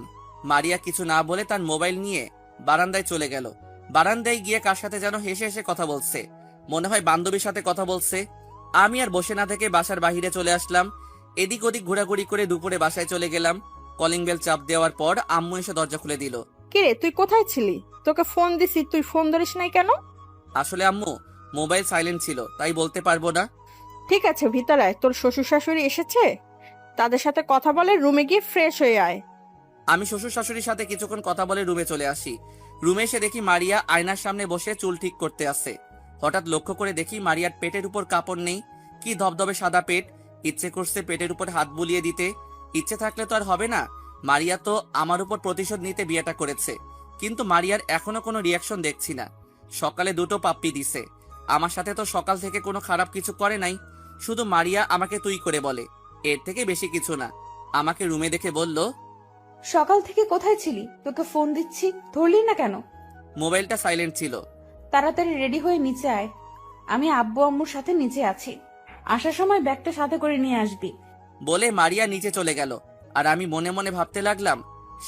মারিয়া কিছু না বলে তার মোবাইল নিয়ে বারান্দায় চলে গেল। বারান্দায় গিয়ে কার সাথে যেন হেসে হেসে কথা বলছে, মনে হয় বান্ধবীর সাথে কথা বলছে। আমি আর বসে না থেকে বাসার বাহিরে চলে আসলাম। এদিক ওদিক ঘোরাঘুরি করে দুপুরে বাসায় চলে গেলাম। কলিং বেল চাপ দেওয়ার পর আম্মু এসে দরজা খুলে দিল। কিরে, তুই কোথায় ছিলি? তোকে ফোন দিছি, তুই ফোন ধরিস নাই কেন? আসলে আম্মু মোবাইল সাইলেন্ট ছিল, তাই বলতে পারবো না। ঠিক আছে, ভিতরে আয়, তোর শ্বশুর শাশুড়ি এসেছে, তাদের সাথে কথা বলে রুমে গিয়ে ফ্রেশ হয়ে আয়। আমি শ্বশুর শাশুড়ির সাথে কিছুক্ষণ কথা বলে রুমে চলে আসি। রুমে এসে দেখি মারিয়া আয়নার সামনে বসে চুল ঠিক করতে আছে। হঠাৎ লক্ষ্য করে দেখি মারিয়ার পেটের উপর কাপড় নেই, কি ধবধবে সাদা পেট। ইচ্ছে করছে পেটের উপর হাত বুলিয়ে দিতে, ইচ্ছে থাকলে তো আর হবে না। মারিয়া তো আমার উপর প্রতিশোধ নিতে বিয়েটা করেছে, কিন্তু মারিয়ার এখনো কোনো রিয়াকশন দেখছি না। সকালে দুটো পাপ্পি দিছে। আমার সাথে তো সকাল থেকে কোনো খারাপ কিছু করে নাই, শুধু মারিয়া আমাকে তুই করে বলে, এর থেকে বেশি কিছু না। আমাকে রুমে দেখে বলল, সকাল থেকে কোথায় ছিলি? তোকে ফোন দিচ্ছি, ধরলি না কেন? মোবাইলটা সাইলেন্ট ছিল। তাড়াতাড়ি রেডি হয়ে নিচে আয়, আমি আব্বু আম্মুর সাথে নিচে আছি। আসার সময় ব্যাগটা সাথে করে নিয়ে আসবি। বলে মারিয়া নিচে চলে গেল। আর আমি মনে মনে ভাবতে লাগলাম,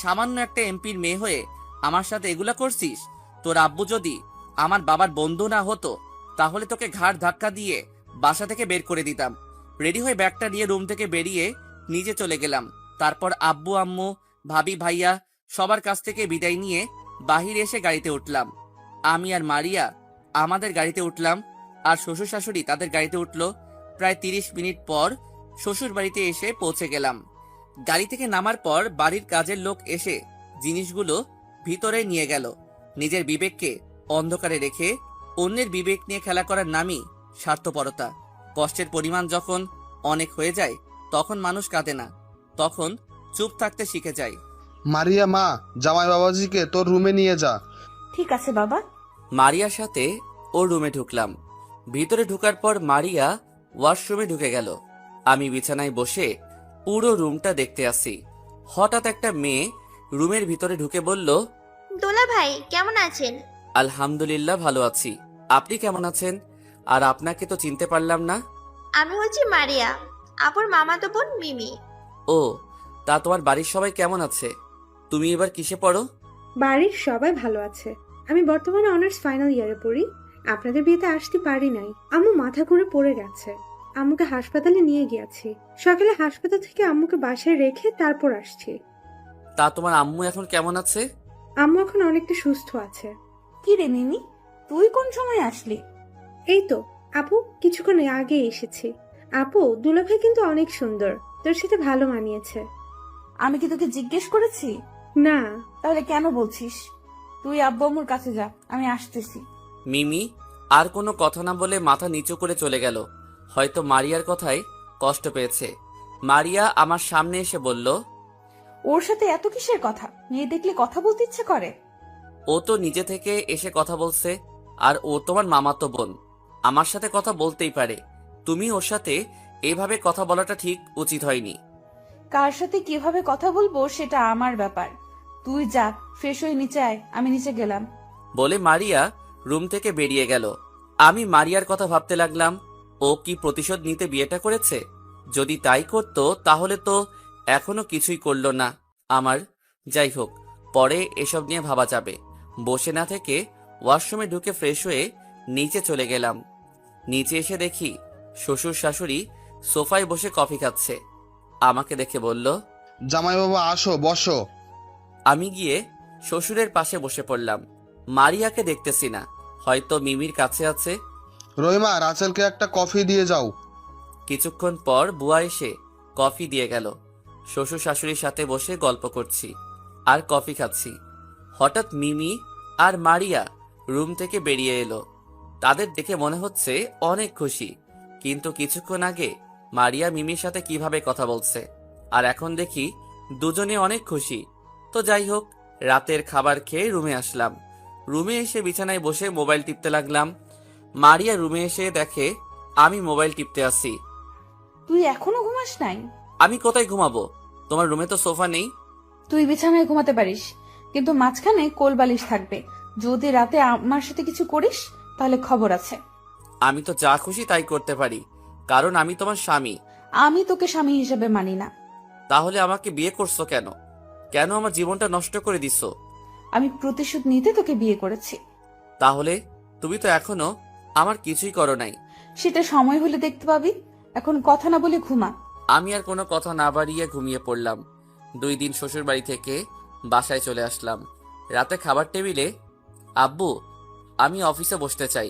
সামান্য একটা এমপির মেয়ে হয়ে আমার সাথে এগুলা করছিস? তোর আব্বু যদি আমার বাবার বন্ধু না হতো, তাহলে তোকে ঘাড় ধাক্কা দিয়ে বাসা থেকে বের করে দিতাম। রেডি হয়ে ব্যাগটা নিয়ে রুম থেকে বেরিয়ে নিচে চলে গেলাম। তারপর আব্বু আম্মু, ভাবি, ভাইয়া সবার কাছ থেকে বিদায় নিয়ে বাহিরে এসে গাড়িতে উঠলাম। আমি আর মারিয়া আমাদের গাড়িতে উঠলাম, আর শ্বশুর শাশুড়ি তাদের গাড়িতে উঠলো। প্রায় 30 মিনিট পর শ্বশুর বাড়িতে এসে পৌঁছে গেলাম। গাড়ি থেকে নামার পর বাড়ির কাজের লোক এসে জিনিসগুলো ভিতরে নিয়ে গেল। নিজের বিবেককে অন্ধকারে রেখে অন্যের বিবেক নিয়ে খেলা করার নামই স্বার্থপরতা। কষ্টের পরিমাণ যখন অনেক হয়ে যায়, তখন মানুষ কাঁদে না, তখন চুপ থাকতে শিখে যায়। মারিয়া, মা, জামাই বাবাজিকে তোর রুমে নিয়ে যা। ঠিক আছে বাবা। মারিয়ার সাথে ওর রুমে ঢুকলাম। ভিতরে ঢোকার পর মারিয়া ওয়াশরুমে ঢুকে গেল। আমি বিছানায় বসে পুরো রুমটা দেখতে আসি। হঠাৎ একটা মেয়ে রুমের ভিতরে ঢুকে বলল, দোলা ভাই কেমন আছেন? আলহামদুলিল্লাহ ভালো আছি, আপনি কেমন আছেন? আর আপনাকে তো চিনতে পারলাম না। আমি হচ্ছি মারিয়া, আপুর মামাতো বোন মিমি। ও, তা তোমার বাড়ির সবাই কেমন আছে? তুমি এবার কিসে পড়ো? বাড়ির সবাই ভালো আছে। আমি বর্তমানে অনার্স ফাইনাল ইয়ারে পড়ি। আপনাদের বিয়েতে আসতে পারি নাই, আম্মু মাথা ঘুরে পড়ে গেছে। আম্মুকে হাসপাতালে নিয়ে গিয়েছি। সকালে হাসপাতাল থেকে আম্মুকে বাসায় রেখে তারপর আসছি। তা তোমার আম্মু এখন কেমন আছে? আম্মু এখন অনেকটা সুস্থ আছে। কি রে মিমি, তুই কোন সময় আসলি? এই তো আপু, কিছুক্ষণ আগে এসেছি। আপু, দুলাভাই কিন্তু অনেক সুন্দর, তোর সাথে ভালো মানিয়েছে। আমি কি তোকে জিজ্ঞেস করেছি? না। তাহলে কেন বলছিস? তুই আব্বু আম্মুর কাছে যা, আমি আসতেছি। মিমি আর কোনো কথা না বলে মাথা নিচু করে চলে গেল। হয়তো মারিয়ার কথায় কষ্ট পেয়েছে। মারিয়া আমার সামনে এসে বলল, ওর সাথে এত কিসের কথা? মেয়ে দেখলে কথা বলতে ইচ্ছে করে। ও তো নিজে থেকে এসে কথা বলছে, আর ও তোমার মামাতো বোন, আমার সাথে কথা বলতেই পারে। তুমি ওর সাথে এভাবে কথা বলাটা ঠিক উচিত হয়নি। কার সাথে কিভাবে কথা বলবো সেটা আমার ব্যাপার। তুই যা, ফ্রেশ হয়ে নিচে আয়, আমি নিচে গেলাম। বলে মারিয়া রুম থেকে বেরিয়ে গেল। আমি মারিয়ার কথা ভাবতে লাগলাম, ও কি প্রতিশোধ নিতে বিয়েটা করেছে? যদি তাই করতো তাহলে তো এখনো কিছুই করলো না আমার। যাই হোক, পরে এসব নিয়ে ভাবা যাবে। বসে না থেকে ওয়াশরুমে ঢুকে ফ্রেশ হয়ে নিচে চলে গেলাম। নিচে এসে দেখি শ্বশুর শাশুড়ি সোফায় বসে কফি খাচ্ছে। আমাকে দেখে বলল, জামাই বাবা আসো, বসো। আমি গিয়ে শ্বশুরের পাশে বসে পড়লাম। মারিয়াকে দেখতেছি না, হয়তো মিমির কাছে আছে। রহিমা, রাসেলকে একটা কফি দিয়ে যাও। কিছুক্ষণ পর বুয়া এসে কফি দিয়ে গেল। শ্বশুর শাশুড়ির সাথে বসে গল্প করছি আর কফি খাচ্ছি। হঠাৎ মিমি আর মারিয়া রুম থেকে বেরিয়ে এলো। তাদের দেখে মনে হচ্ছে অনেক খুশি, কিন্তু কিছুক্ষণ আগে মারিয়া মিমির সাথে কিভাবে কথা বলছে, আর এখন দেখি দুজনে অনেক খুশি। তো যাই হোক, রাতের খাবার খেয়ে রুমে আসলাম। রুমে এসে বিছানায় বসে মোবাইল টিপতে লাগলাম। মারিয়া রুমে এসে দেখে আমি মোবাইল টিপতে আসি। তুই এখনো ঘুমাস নাই? আমি কোথায় ঘুমাবো? তোমার রুমে তো সোফা নেই। তুই বিছানায় ঘুমাতে পারিস, কিন্তু মাঝখানে কোল বালিশ থাকবে। যদি রাতে আমার সাথে কিছু করিস তাহলে খবর আছে। আমি তো যা খুশি তাই করতে পারি, কারণ আমি তোমার স্বামী। আমি তোকে স্বামী হিসেবে মানি না। তাহলে আমাকে বিয়ে করছো কেন? কেন আমার জীবনটা নষ্ট করে দিছো? আমি প্রতিশোধ নিতে তোকে বিয়ে করেছি। তাহলে তুমি তো এখনো আমার কিছুই করো নাই। সেটা সময় হলে দেখতে পাবি। এখন কথা না বলে ঘুমা। আমি আর কোনো কথা না বাড়িয়ে ঘুমিয়ে পড়লাম। 2 দিন শ্বশুর বাড়ি থেকে বাসায় চলে আসলাম। রাতে খাবার টেবিলে, আব্বু আমি অফিসে বসতে চাই।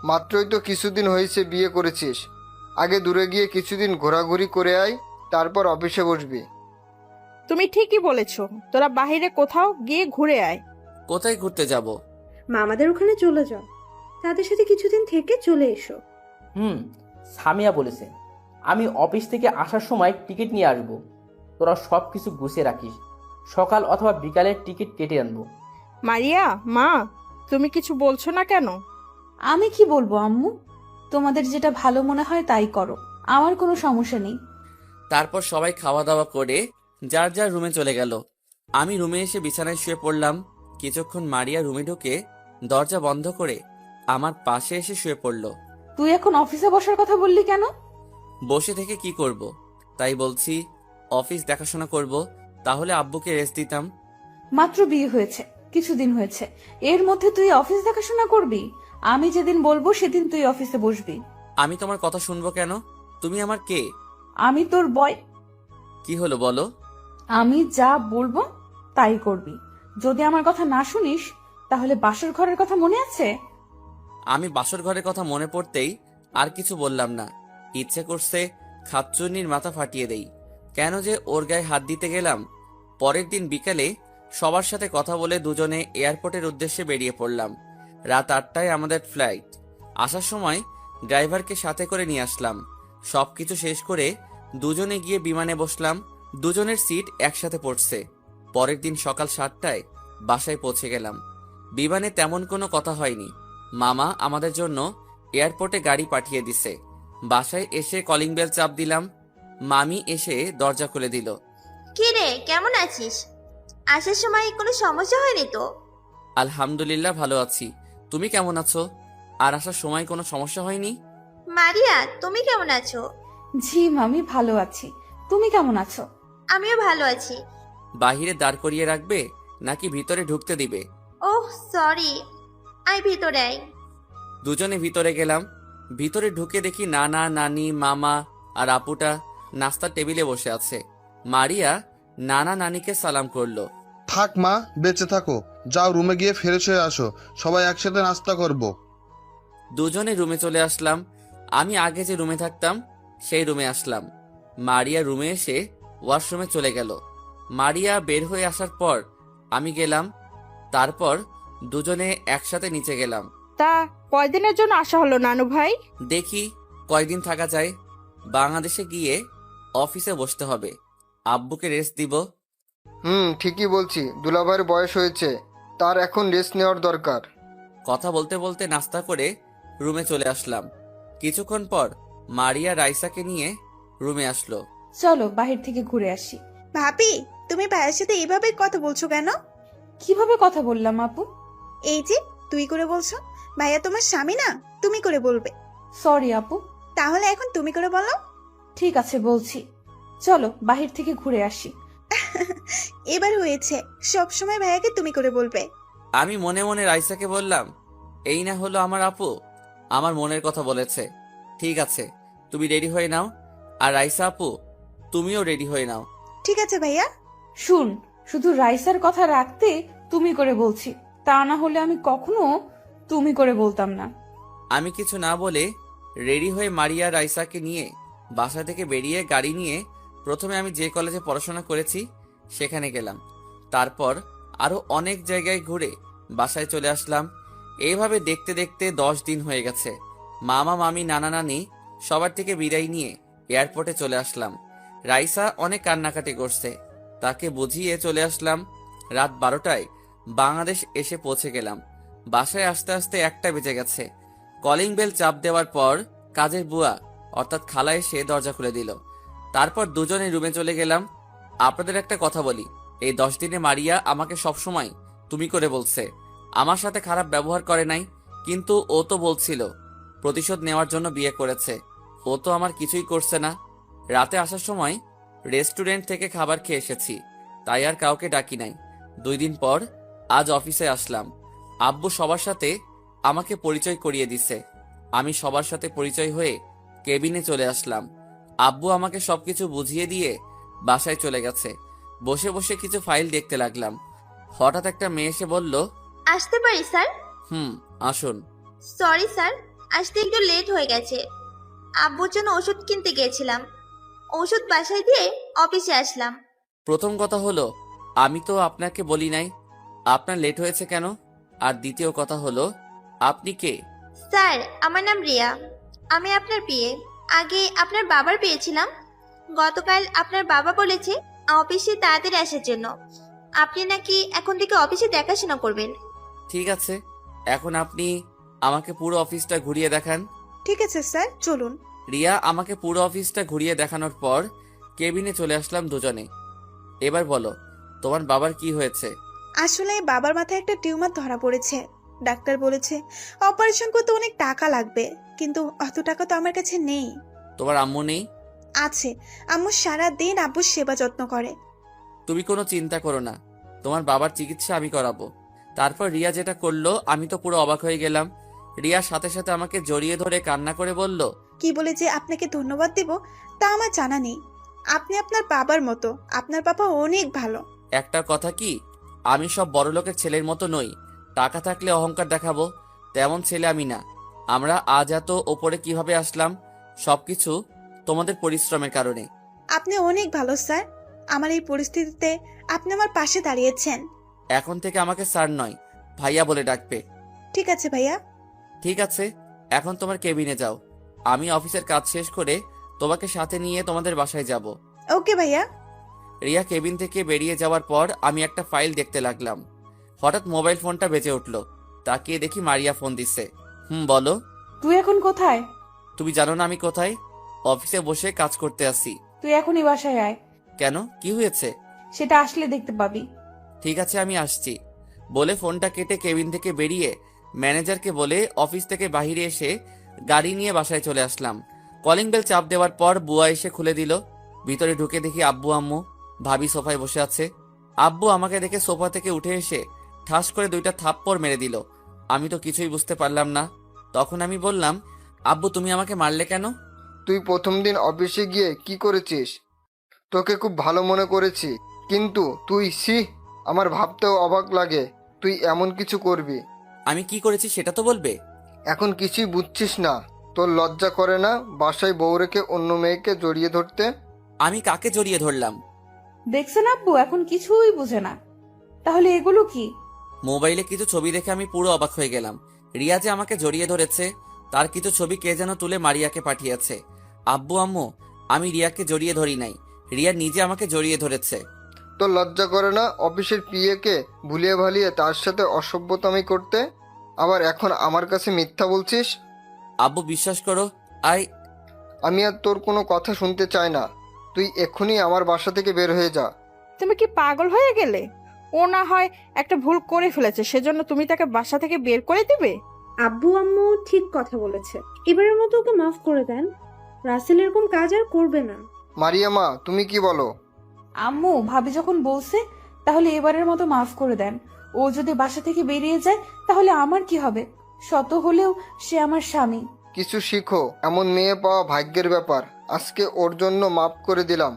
মাত্রই তো কিছুদিন হয়েছে বিয়ে করেছিস, আগে দূরে গিয়ে কিছুদিন ঘোরাঘুরি করে আয়, তারপর অফিসে বসবি। তুমি ঠিকই বলেছো, তোরা বাইরে কোথাও গিয়ে ঘুরে আয়। কোথায় ঘুরতে যাব? মামাদের ওখানে চলে যাও, তাদের সাথে কিছুদিন থেকে চলে এসো। সামিয়া বলেছে আমি অফিস থেকে আসার সময় টিকিট নিয়ে আসবো। তোরা সব কিছু গুছিয়ে রাখিস, সকাল অথবা বিকালের টিকিট কেটে আনবো। মারিয়া, মা, তুমি কিছু বলছো না কেন? আমি কি বলবো আম্মু? তোমাদের যেটা ভালো মনে হয় তাই করো, আমার কোনো সমস্যা নেই। তারপর সবাই খাওয়া দাওয়া করে যার যার রুমে চলে গেল। আমি রুমে এসে বিছানায় শুয়ে পড়লাম। কিছুক্ষণ মারিয়া রুমে ঢুকে দরজা বন্ধ করে আমার পাশে এসে শুয়ে পড়ল। তুই এখন অফিসে বসার কথা বললি কেন? বসে থেকে কি করব? তাই বলছি অফিস দেখাশোনা করব, তাহলে আব্বুকে রেস্ট দিতাম। মাত্র বিয়ে হয়েছে, কিছুদিন হয়েছে, এর মধ্যে তুই অফিস দেখাশোনা করবি? আমি যেদিন বলবো সেদিন তুই অফিসে বসবি। আমি তোমার কথা শুনবো কেন? তুমি আমার কে? আমি তোর বয়। কি হলো বলো? আমি যা বলবো তাই করবি। যদি আমার কথা না শুনিস তাহলে বাসর ঘরের কথা মনে আছে? আমি বাসর ঘরের কথা মনে পড়তেই আর কিছু বললাম না। ইচ্ছে করছে খাচ্চুন্নির মাথা ফাটিয়ে দেই। কেন যে ওর গায়ে হাত দিতে গেলাম। পরের দিন বিকালে সবার সাথে কথা বলে দুজনে এয়ারপোর্টের উদ্দেশ্যে বেরিয়ে পড়লাম। রাত 8টায় আমাদের ফ্লাইট। আসার সময় ড্রাইভারকে সাথে করে নিয়ে আসলাম। সবকিছু শেষ করে দুজনে গিয়ে বিমানে বসলাম। দুজনের সিট একসাথে পড়ছে। পরের দিন সকাল 7টায় বাসায় পৌঁছে গেলাম। বিমানে তেমন কোনো কথা হয়নি। মামা আমাদের জন্য এয়ারপোর্টে গাড়ি পাঠিয়ে দিছে। বাসায় এসে কলিং বেল চাপ দিলাম। মামি এসে দরজা খুলে দিল। কি রে, কেমন আছিস? আসার সময় কোনো সমস্যা হয়নি তো? আলহামদুলিল্লাহ ভালো আছি। তুমি কেমন আছো? আর আসার সময় কোনো সমস্যা হয়নি? মারিয়া, তুমি কেমন আছো? জি মামি, ভালো আছি। তুমি কেমন আছো? আমিও ভালো আছি। বাহিরে দাঁড় করিয়ে রাখবে নাকি ভিতরে ঢুকতে দিবে? ওহ সরি, আয় ভিতরে আয়। দুজনে ভিতরে গেলাম। ভিতরে ঢুকে দেখি নানা, নানি, মামা আর আপুটা নাস্তার টেবিলে বসে আছে। মারিয়া নানা নানিকে সালাম করলো। থাক মা, বেঁচে থাকো, যাও রুমে গিয়ে ফ্রেশ হয়ে আসো, সবাই একসাথে নাস্তা করব। দুজনে রুমে চলে আসলাম। আমি আগে যে রুমে থাকতাম সেই রুমে আসলাম। মারিয়া রুমে এসে ওয়াশরুমে চলে গেল। মারিয়া বের হয়ে আসার পর আমি গেলাম। তারপর দুজনে একসাথে নিচে গেলাম। তা কয়দিনের জন্য আসা হলো নানু ভাই? দেখি কয়দিন থাকা যায়। বাংলাদেশে গিয়ে অফিসে বসতে হবে, আব্বুকে রেস্ট দিব। ঠিকই বলছি, দুলাভাইয়ের বয়স হয়েছে, তার এখন রেস্ট নেওয়ার দরকার। কথা বলতে বলতে নাস্তা করে রুমে চলে আসলাম। কিছুক্ষণ পর মারিয়া রাইসাকে নিয়ে রুমে আসলো। চলো বাহির থেকে ঘুরে আসি। ভাবি, তুমি ভাইয়ের সাথে এইভাবে কথা বলছো কেন? কিভাবে কথা বললাম আপু? এই যে তুই করে বলছো, ভাইয়া তোমার স্বামী না, তুমি করে বলবে। সরি আপু। তাহলে এখন তুমি করে বলো। ঠিক আছে বলছি, চলো বাহির থেকে ঘুরে আসি। এবার হয়েছে, সব সময় ভাইয়াকে তুমি করে বলবে। আমি মনে মনে রাইসাকে বললাম, এই না হলো আমার আপু, আমার মনের কথা বলেছে। ঠিক আছে, তুমি রেডি হয়ে নাও। আর রাইসা আপু, তুমিও রেডি হয়ে নাও। ঠিক আছে ভাইয়া। শুন, শুধু রাইসার কথা রাখতে তুমি করে বলছি, তা না হলে আমি কখনো তুমি করে বলতাম না। আমি কিছু না বলে রেডি হয়ে মারিয়া রাইসাকে নিয়ে বাসা থেকে বেরিয়ে গাড়ি নিয়ে প্রথমে আমি যে কলেজে পড়াশোনা করেছি সেখানে গেলাম। তারপর আরো অনেক জায়গায় ঘুরে বাসায় চলে আসলাম। এইভাবে দেখতে দেখতে 10 দিন হয়ে গেছে। মামা, মামি, নানা, নানি সবার থেকে বিদায় নিয়ে এয়ারপোর্টে চলে আসলাম। রাইসা অনেক কান্নাকাটি করছে, তাকে বুঝিয়ে চলে আসলাম। রাত 12টায় বাংলাদেশ এসে পৌঁছে গেলাম। বাসায় আসতে আসতে 1টা বেজে গেছে। কলিং বেল চাপ দেওয়ার পর কাজের বুয়া অর্থাৎ খালা এসে দরজা খুলে দিল। তারপর দুজনে রুমে চলে গেলাম। আপনাদের একটা কথা বলি, এই 10 দিনে মারিয়া আমাকে সবসময় তুমি করে বলছে। আমার সাথে খারাপ ব্যবহার করে নাই, কিন্তু ও তো বলছিল প্রতিশোধ নেওয়ার জন্য বিয়ে করেছে। ও তো আমার কিছুই করছে না। রাতে আসার সময় রেস্টুরেন্ট থেকে খাবার খেয়ে এসেছি, তাই আর কাউকে ডাকি নাই। 2 দিন পর আজ অফিসে আসলাম। আব্বু সবার সাথে আমাকে পরিচয় করিয়ে দিছে। আমি সবার সাথে পরিচয় হয়ে কেবিনে চলে আসলাম। আব্বু আমাকে সবকিছু বুঝিয়ে দিয়ে বাসায় চলে গেছে। বসে বসে কিছু ফাইল দেখতে লাগলাম। হঠাৎ একটা মেয়ে এসে বলল, আসতে পারি স্যার? আসুন। সরি স্যার, আসতে একটু লেট হয়ে গেছে। আব্বুর জন্য ওষুধ কিনতে গিয়েছিলাম, ওষুধ বাসায় দিয়ে অফিসে আসলাম। প্রথম কথা হলো, আমি তো আপনাকে বলি নাই আপনার লেট হয়েছে কেন। আর দ্বিতীয় কথা হলো, আপনি কে? স্যার, আমার নাম রিয়া। আমি আপনার বিয়ে আগে আপনার বাবার পেয়েছিলাম। গতকাল আপনার বাবা বলেছে অফিসে তাড়াতাড়ি আসার জন্য। আপনি নাকি এখন থেকে অফিসে দেখাশোনা করবেন। ঠিক আছে, এখন আপনি আমাকে পুরো অফিসটা ঘুরিয়ে দেখান। ঠিক আছে স্যার, চলুন। রিয়া আমাকে পুরো অফিসটা ঘুরিয়ে দেখানোর পর কেবিনে চলে আসলাম দুজনে। এবার বলো, তোমার বাবার কি হয়েছে? আসলে বাবার মাথায় একটা টিউমার ধরা পড়েছে। ডাক্তার বলেছে অপারেশন করতে অনেক টাকা লাগবে, কিন্তু অত টাকা তো আমার কাছে নেই। তোমার আম্মু নেই? আছে, আম্মু সারা দিন আব্বুর সেবা যত্ন করে। তুমি কোনো চিন্তা করো না, তোমার বাবার চিকিৎসা আমি করাবো। তারপর রিয়া যেটা করলো আমি তো পুরো অবাক হয়ে গেলাম। রিয়ার সাথে সাথে আমাকে জড়িয়ে ধরে কান্না করে বলল, কি বলে যে আপনাকে ধন্যবাদ দেব তা আমার জানা নেই। আপনি আপনার বাবার মতো, আপনার বাবা অনেক ভালো। একটা কথা কি, আমি সব বড়লোকের ছেলের মতো নই। টাকা থাকলে অহংকার দেখাবো তেমন ছেলে আমি না। আমরা আজ এত ওপরে কিভাবে আসলাম, সবকিছু তোমাদের পরিশ্রমের কারণে। আপনি অনেক ভালো স্যার, আমার এই পরিস্থিতিতে আপনি আমার পাশে দাঁড়িয়েছেন। এখন থেকে আমাকে স্যার নয়, ভাইয়া বলে ডাকবে। ঠিক আছে ভাইয়া। ঠিক আছে, এখন তোমার কেবিনে যাও। আমি অফিসের কাজ শেষ করে তোমাকে সাথে নিয়ে তোমাদের বাসায় যাব। ওকে ভাইয়া। রিয়া কেবিন থেকে বেরিয়ে যাওয়ার পর আমি একটা ফাইল দেখতে লাগলাম। হঠাৎ মোবাইল ফোনটা বেজে উঠলো। তাকিয়ে দেখি মারিয়া ফোন দিচ্ছে। বলো। তুই এখন কোথায়? তুমি জানো না আমি কোথায়? অফিসে বসে কাজ করতে আসি। তুই এখনই বাসায় আয়। কেন, কি হয়েছে? সেটা আসলে দেখতে পাবি। ঠিক আছে, আমি আসছি বলে ফোনটা কেটে কেবিন থেকে বেরিয়ে ম্যানেজারকে বলে অফিস থেকে বাইরে এসে গাড়ি নিয়ে বাসায় চলে আসলাম। কলিং বেল চাপ দেওয়ার পর বুয়া এসে খুলে দিল। ভিতরে ঢুকে দেখি আব্বু আম্মু ভাবি সোফায় বসে আছে। আব্বু আমাকে দেখে সোফা থেকে উঠে এসে ঠাস করে 2টা থাপ্পড় মেরে দিল। আমি তো কিছুই বুঝতে পারলাম না। তখন আমি বললাম, আব্বু তুমি আমাকে মারলে কেন? তুই প্রথম দিন অফিসে গিয়ে কি করেছিস? তোকে খুব ভালো মনে করেছি, কিন্তু তুই আমার ভাবতেও অবাক লাগে তুই এমন কিছু করবি। আমি কি করেছি সেটা তো বলবে। এখন কিছুই বুঝছিস না? তোর লজ্জা করে না বাসায় বউ রেখে অন্য মেয়েকে জড়িয়ে ধরতে? আমি কাকে জড়িয়ে ধরলাম? দেখছেন আব্বু এখন কিছুই বুঝে না। তাহলে এগুলো কি? মোবাইলে কিছু ছবি দেখে আমি পুরো অবাক হয়ে গেলাম। রিয়া যে আমাকে জড়িয়ে ধরেছে তার কিছু ছবি কে যেন তুলে মারিয়াকে পাঠিয়েছে। আব্বু আম্মু, আমি রিয়াকে জড়িয়ে ধরি নাই, রিয়া নিজে আমাকে জড়িয়ে ধরেছে। তোর লজ্জা করে না অফিসের পিএকে ভুলিয়ে ভালিয়ে তার সাথে অসভ্যতামি করতে? আবার এখন আমার কাছে মিথ্যা বলছিস? আব্বু বিশ্বাস করো, আমি আর তোর কোনো কথা শুনতে চাই না। তুই এক্ষুনি আমার বাসা থেকে বের হয়ে যা। তুমি কি পাগল হয়ে গেলে? ও না হয় একটা ভুল করে ফেলেছে, সেজন্য তুমি তাকে বাসা থেকে বের করে দিবে? আব্বু আম্মু ঠিক কথা বলেছে, এবারের মতো ওকে মাফ করে দেন। রাসেল এরকম কাজ আর করবে না। মারিয়ামা, তুমি কি বলো? আম্মু, ভাবি যখন বলছে তাহলে এবারের মতো মাফ করে দেন। ও যদি বাসা থেকে বেরিয়ে যায় তাহলে আমার কি হবে? শত হলেও সে আমার স্বামী। কিছু শিখো, এমন মেয়ে পাওয়া ভাগ্যের ব্যাপার। আজকে ওর জন্য মাফ করে দিলাম,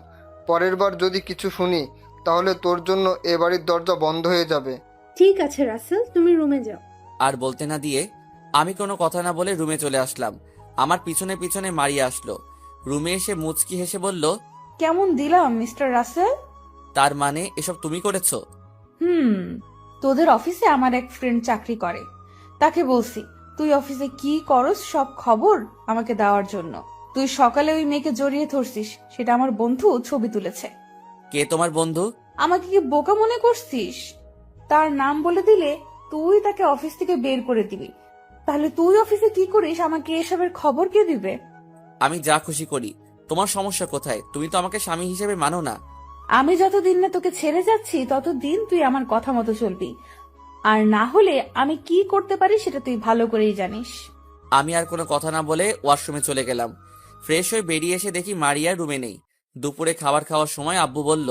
পরের বার যদি কিছু শুনি তাহলে তোর জন্য এ বাড়ির দরজা বন্ধ হয়ে যাবে। ঠিক আছে রাসেল, তুমি রুমে যাও। আর বলতে না দিয়ে আমি কোনো কথা না বলে রুমে চলে আসলাম। আমার পিছনে পিছনে মারিয়া আসলো। রুমে এসে মুচকি হেসে বলল, কেমন দিলাম মিস্টার রাসেল? তার মানে এসব তুমি করেছো? তোদের অফিসে আমার এক ফ্রেন্ড চাকরি করে, তাকে বলছি তুই অফিসে কি করস সব খবর আমাকে দেওয়ার জন্য। তুই সকালে ওই মেয়েকে জড়িয়ে ধরছিস, সেটা আমার বন্ধু ছবি তুলেছে। কে তোমার বন্ধু? আমাকে কি বোকা মনে করছিস? তার নাম বলে দিলে তুই তাকে অফিস থেকে বের করে দিবি। তাহলে তুই অফিসে কি করিস, আমাকে এসবের খবর কে দিবে? আমি যা খুশি করি, তোমার সমস্যা কোথায়? তুমি তো আমাকে স্বামী হিসেবে মানো না। আমি যতদিন না তোকে ছেড়ে যাচ্ছি ততদিন তুই আমার কথা মতো চলবি, আর না হলে আমি কি করতে পারি সেটা তুই ভালো করেই জানিস। আমি আর কোনো কথা না বলে ওয়াশরুমে চলে গেলাম। ফ্রেশ হয়ে বেরিয়ে এসে দেখি মারিয়া রুমে নেই। দুপুরে খাবার খাওয়ার সময় আব্বু বলল,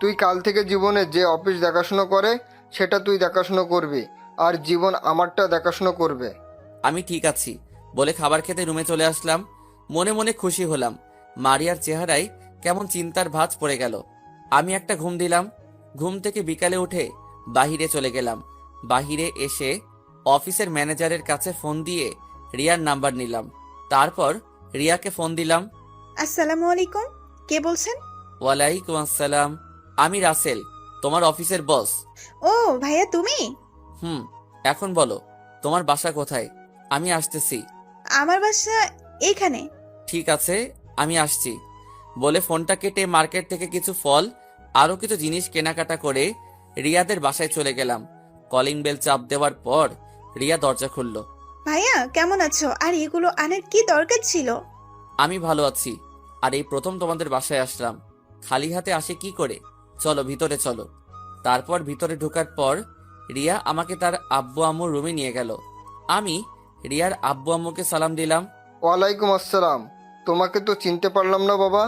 তুই কাল থেকে জীবনে যে অফিস দেখাশুনো করে সেটা তুই দেখাশুনো করবি, আর জীবন আমারটা দেখাশুনো করবে। আমি ঠিক আছি বলে খাবার খেতে রুমে চলে আসলাম। মনে মনে খুশি হলাম। মারিয়ার চেহারায় কেমন চিন্তার ভাঁজ পড়ে গেল। আমি একটা ঘুম দিলাম। ঘুম থেকে বিকালে উঠে বাহিরে চলে গেলাম। বাহিরে এসে অফিসের ম্যানেজারের কাছে ফোন দিয়ে রিয়ার নাম্বার নিলাম। তারপর রিয়াকে ফোন দিলাম। আসসালামু আলাইকুম, কে বলছেন? ওয়ালাইকুম আসসালাম, আমি রাসেল, তোমার অফিসের বস। ও ভাইয়া, তুমি? এখন বলো তোমার বাসা কোথায়? আমি আসতেছি। আমার বাসা এইখানে। ঠিক আছে, আমি আসছি বলে ফোনটা কেটে মার্কেট থেকে কিছু ফল আরো কিছু জিনিস কেনাকাটা করে রিয়াদের বাসায় চলে গেলাম। কলিং বেল চাপ দেওয়ার পর রিয়া দরজা খুলল। ভাইয়া কেমন আছো? আর এগুলো আনার কি দরকার ছিল? আমি ভালো আছি, আর এই প্রথম তোমাদের বাসায় আসলাম। খালি হাতে আসে কি করে? চলো ভিতরে চলো। তারপর ভিতরে ঢোকার পর রিয়া আমাকে তার আব্বু আম্মুর রুমে নিয়ে গেল। আমি রিয়ার আব্বু আম্মুকে সালাম দিলাম। ওয়ালাইকুম আসসালাম। তোমাকে তো চিনতে পারলাম না বাবা।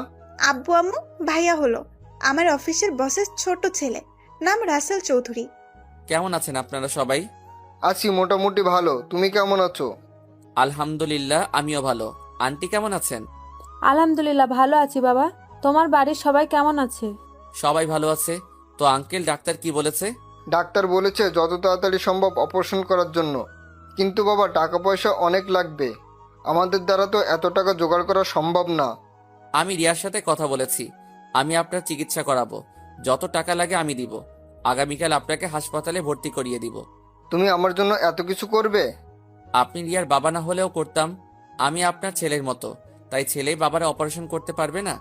আব্বু আম্মু, ভাইয়া হলো আমার অফিসের বসের ছোট ছেলে, নাম রাসেল চৌধুরী। কেমন আছেন আপনারা সবাই? আছি মোটামুটি ভালো, তুমি কেমন আছো? আলহামদুলিল্লাহ, আমিও ভালো। আন্টি কেমন আছেন? আলহামদুলিল্লাহ ভালো আছি বাবা। তোমার বাড়ির সবাই কেমন আছে? সবাই ভালো আছে। তো আঙ্কেল, ডাক্তার কি বলেছে? ডাক্তার বলেছে যত তাড়াতাড়ি সম্ভব অপারেশন করার জন্য, কিন্তু বাবা টাকা পয়সা অনেক লাগবে, আমাদের দ্বারা তো এত টাকা জোগাড় করা সম্ভব না। আমি রিয়ার সাথে কথা বলেছি, আমি আপনার চিকিৎসা করাবো। যত টাকা লাগে আমি দিব। আগামীকাল আপনাকে হাসপাতালে ভর্তি করিয়ে দিব। তুমি আমার জন্য এত কিছু করবে? আপনি রিয়ার বাবা না হলেও করতাম। আমি আপনার ছেলের মতো, তাই ছেলেই বাবারা অপারেশন করতে পারবে না?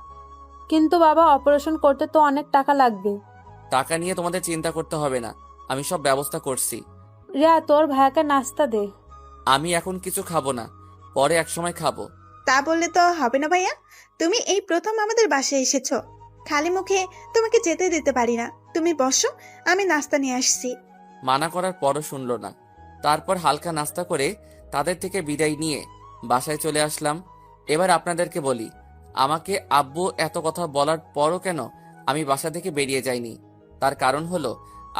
কিন্তু বাবা অপারেশন করতে তো অনেক টাকা লাগবে। টাকা নিয়ে তোমাদের চিন্তা করতে হবে না, আমি সব ব্যবস্থা করছি। রিয়া, তোর ভাইয়াকে নাস্তা দে। আমি এখন কিছু খাবো না, পরে একসময় খাবো। তা বললে তো হবে না ভাইয়া, তুমি এই প্রথম আমাদের বাসায় এসেছো, খালি মুখে তোমাকে যেতে দিতে পারি না। তুমি বসো, আমি নাস্তা নিয়ে আসছি। মানা করার পরও শুনলো না। তারপর হালকা নাস্তা করে তাদের থেকে বিদায় নিয়ে বাসায় চলে আসলাম। এবার আপনাদেরকে বলি, আমাকে আব্বু এত কথা বলার পরও কেন আমি বাসা থেকে বেরিয়ে যাইনি। তার কারণ হলো,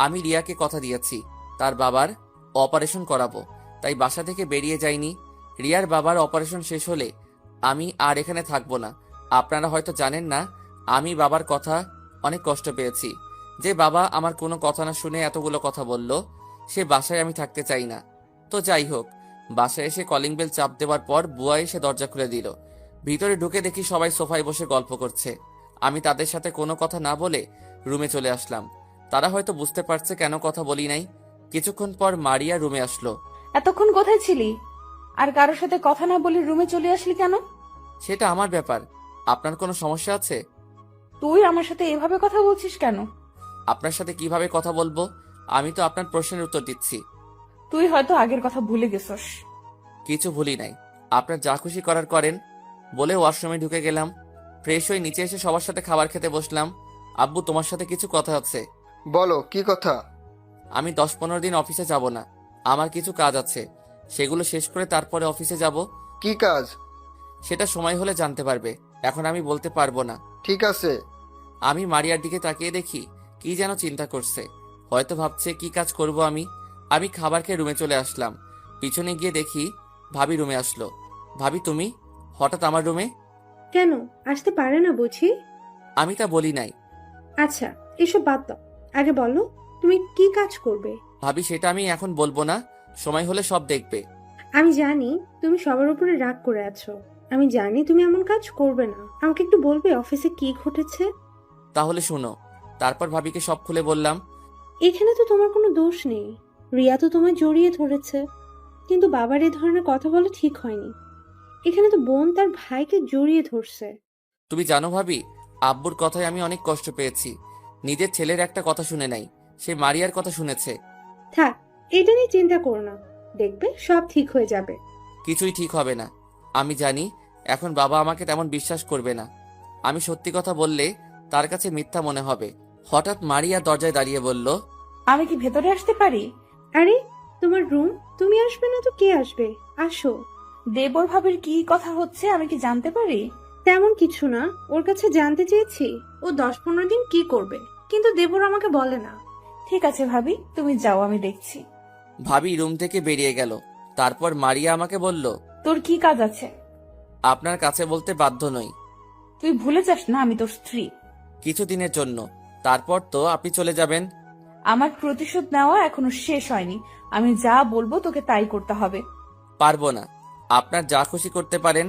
আমি রিয়াকে কথা দিয়েছি তার বাবার অপারেশন করাবো, তাই বাসা থেকে বেরিয়ে যাইনি। রিয়ার বাবার অপারেশন শেষ হলে আমি আর এখানে থাকবো না। আপনারা হয়তো জানেন না, আমি বাবার কথা অনেক কষ্ট পেয়েছি। যে বাবা আমার কোনো কথা না শুনে এতগুলো কথা বলল, সে বাসায় আমি থাকতে চাই না। তো যাই হোক, বাসায় এসে কলিং বেল চাপ দেওয়ার পর বুয়া এসে দরজা খুলে দিল। ভিতরে ঢুকে দেখি সবাই সোফায় বসে গল্প করছে। আমি তাদের সাথে কোনো কথা না বলে রুমে চলে আসলাম। তারা হয়তো বুঝতে পারছে কেন কথা বলি নাই। কিছুক্ষণ পর মারিয়া রুমে আসলো। এতক্ষণ কোথায় ছিলি? আর কারোর সাথে কথা না বলে রুমে চলে আসলি কেন? সেটা আমার ব্যাপার, আপনার কোনো সমস্যা আছে? তুই আমার সাথে এভাবে কথা বলছিস কেন? আপনার সাথে কিভাবে কথা বলবো? আমি তো আপনার প্রশ্নের উত্তর দিচ্ছি। তুই হয়তো আগের কথা ভুলে গেছস। কিছু ভুলি নাই, আপনার যা খুশি করার করেন বলে ওয়াশরুমে ঢুকে গেলাম। ফ্রেশ হয়ে নিচে এসে সবার সাথে খাবার খেতে বসলাম। আব্বু, তোমার সাথে কিছু কথা আছে। বলো, কি কথা? আমি 10-15 দিন অফিসে যাব না, আমার কিছু কাজ আছে, সেগুলো শেষ করে তারপরে অফিসে যাব। কি কাজ? সেটা সময় হলে জানতে পারবে, এখন আমি বলতে পারবো না। ঠিক আছে। আমি মারিয়ার দিকে তাকিয়ে দেখি কি যেন চিন্তা করছে, হয়তো ভাবছে কি কাজ করব আমি। আমি খাবার খেয়ে রুমে চলে আসলাম। পিছনে গিয়ে দেখি ভাবি রুমে আসলো। ভাবি, তুমি হঠাৎ আমার রুমে? কেন, আসতে পারে না বুঝি? আমি তা বলি নাই। আচ্ছা, এসব বাদ দাও, আগে বলো তুমি কি কাজ করবে। ভাবি, সেটা আমি এখন বলবো না, সময় হলে সব দেখবে। আমি জানি তুমি সবার উপরে রাগ করে আছো, আমি জানি তুমি এমন কাজ করবে না। আমাকে একটু বলবে অফিসে কি ঘটেছে? তাহলে শুনো। তারপর ভাবিকে সব খুলে বললাম। এখানে তো তোমার কোনো দোষ নেই, রিয়া তো তোমায় জড়িয়ে ধরেছে, কিন্তু বাবার এই ধরনের কথা বলা ঠিক হয়নি। এখানে তো বোন তার ভাইকে জড়িয়ে ধরছে। তুমি জানো ভাবি, আব্বুর কথায় আমি অনেক কষ্ট পেয়েছি। নিজের ছেলের একটা কথা শুনে নাই, সে মারিয়ার কথা শুনেছে। থাক, এটা নিয়ে চিন্তা করো না, দেখবে সব ঠিক হয়ে যাবে। কিছুই ঠিক হবে না। আমি জানি এখন বাবা আমাকে তেমন বিশ্বাস করবে না। আমি সত্যি কথা বললে তার কাছে মিথ্যা মনে হবে। হঠাৎ মারিয়া দরজায় দাঁড়িয়ে বলল, আমি কি ভেতরে আসতে পারি? আরে তোমার রুম, তুমি আসবে না তো কে আসবে? আসো। দেবর ভাবির কি কথা হচ্ছে আমি কি জানতে পারি? তেমন কিছু না, ওর কাছে জানতে চেয়েছি ও 10-15 দিন কি করবে, কিন্তু দেবর আমাকে বলে না। ঠিক আছে ভাবি, তুমি যাও, আমি দেখছি। ভাবি রুম থেকে বেরিয়ে গেল। তারপর মারিয়া আমাকে বলল, তোর কি কাজ আছে? আপনার কাছে বলতে বাধ্য নই। তুই ভুলে যাস না আমি তোর স্ত্রী। কিছুদিনের জন্য, তারপর তো আপনি চলে যাবেন। আমার প্রতিশোধ নেওয়া এখনো শেষ হয়নি। আমি যা বলবো তোকে তাই করতে হবে। পারবো না। আপনার যা খুশি করতে পারেন,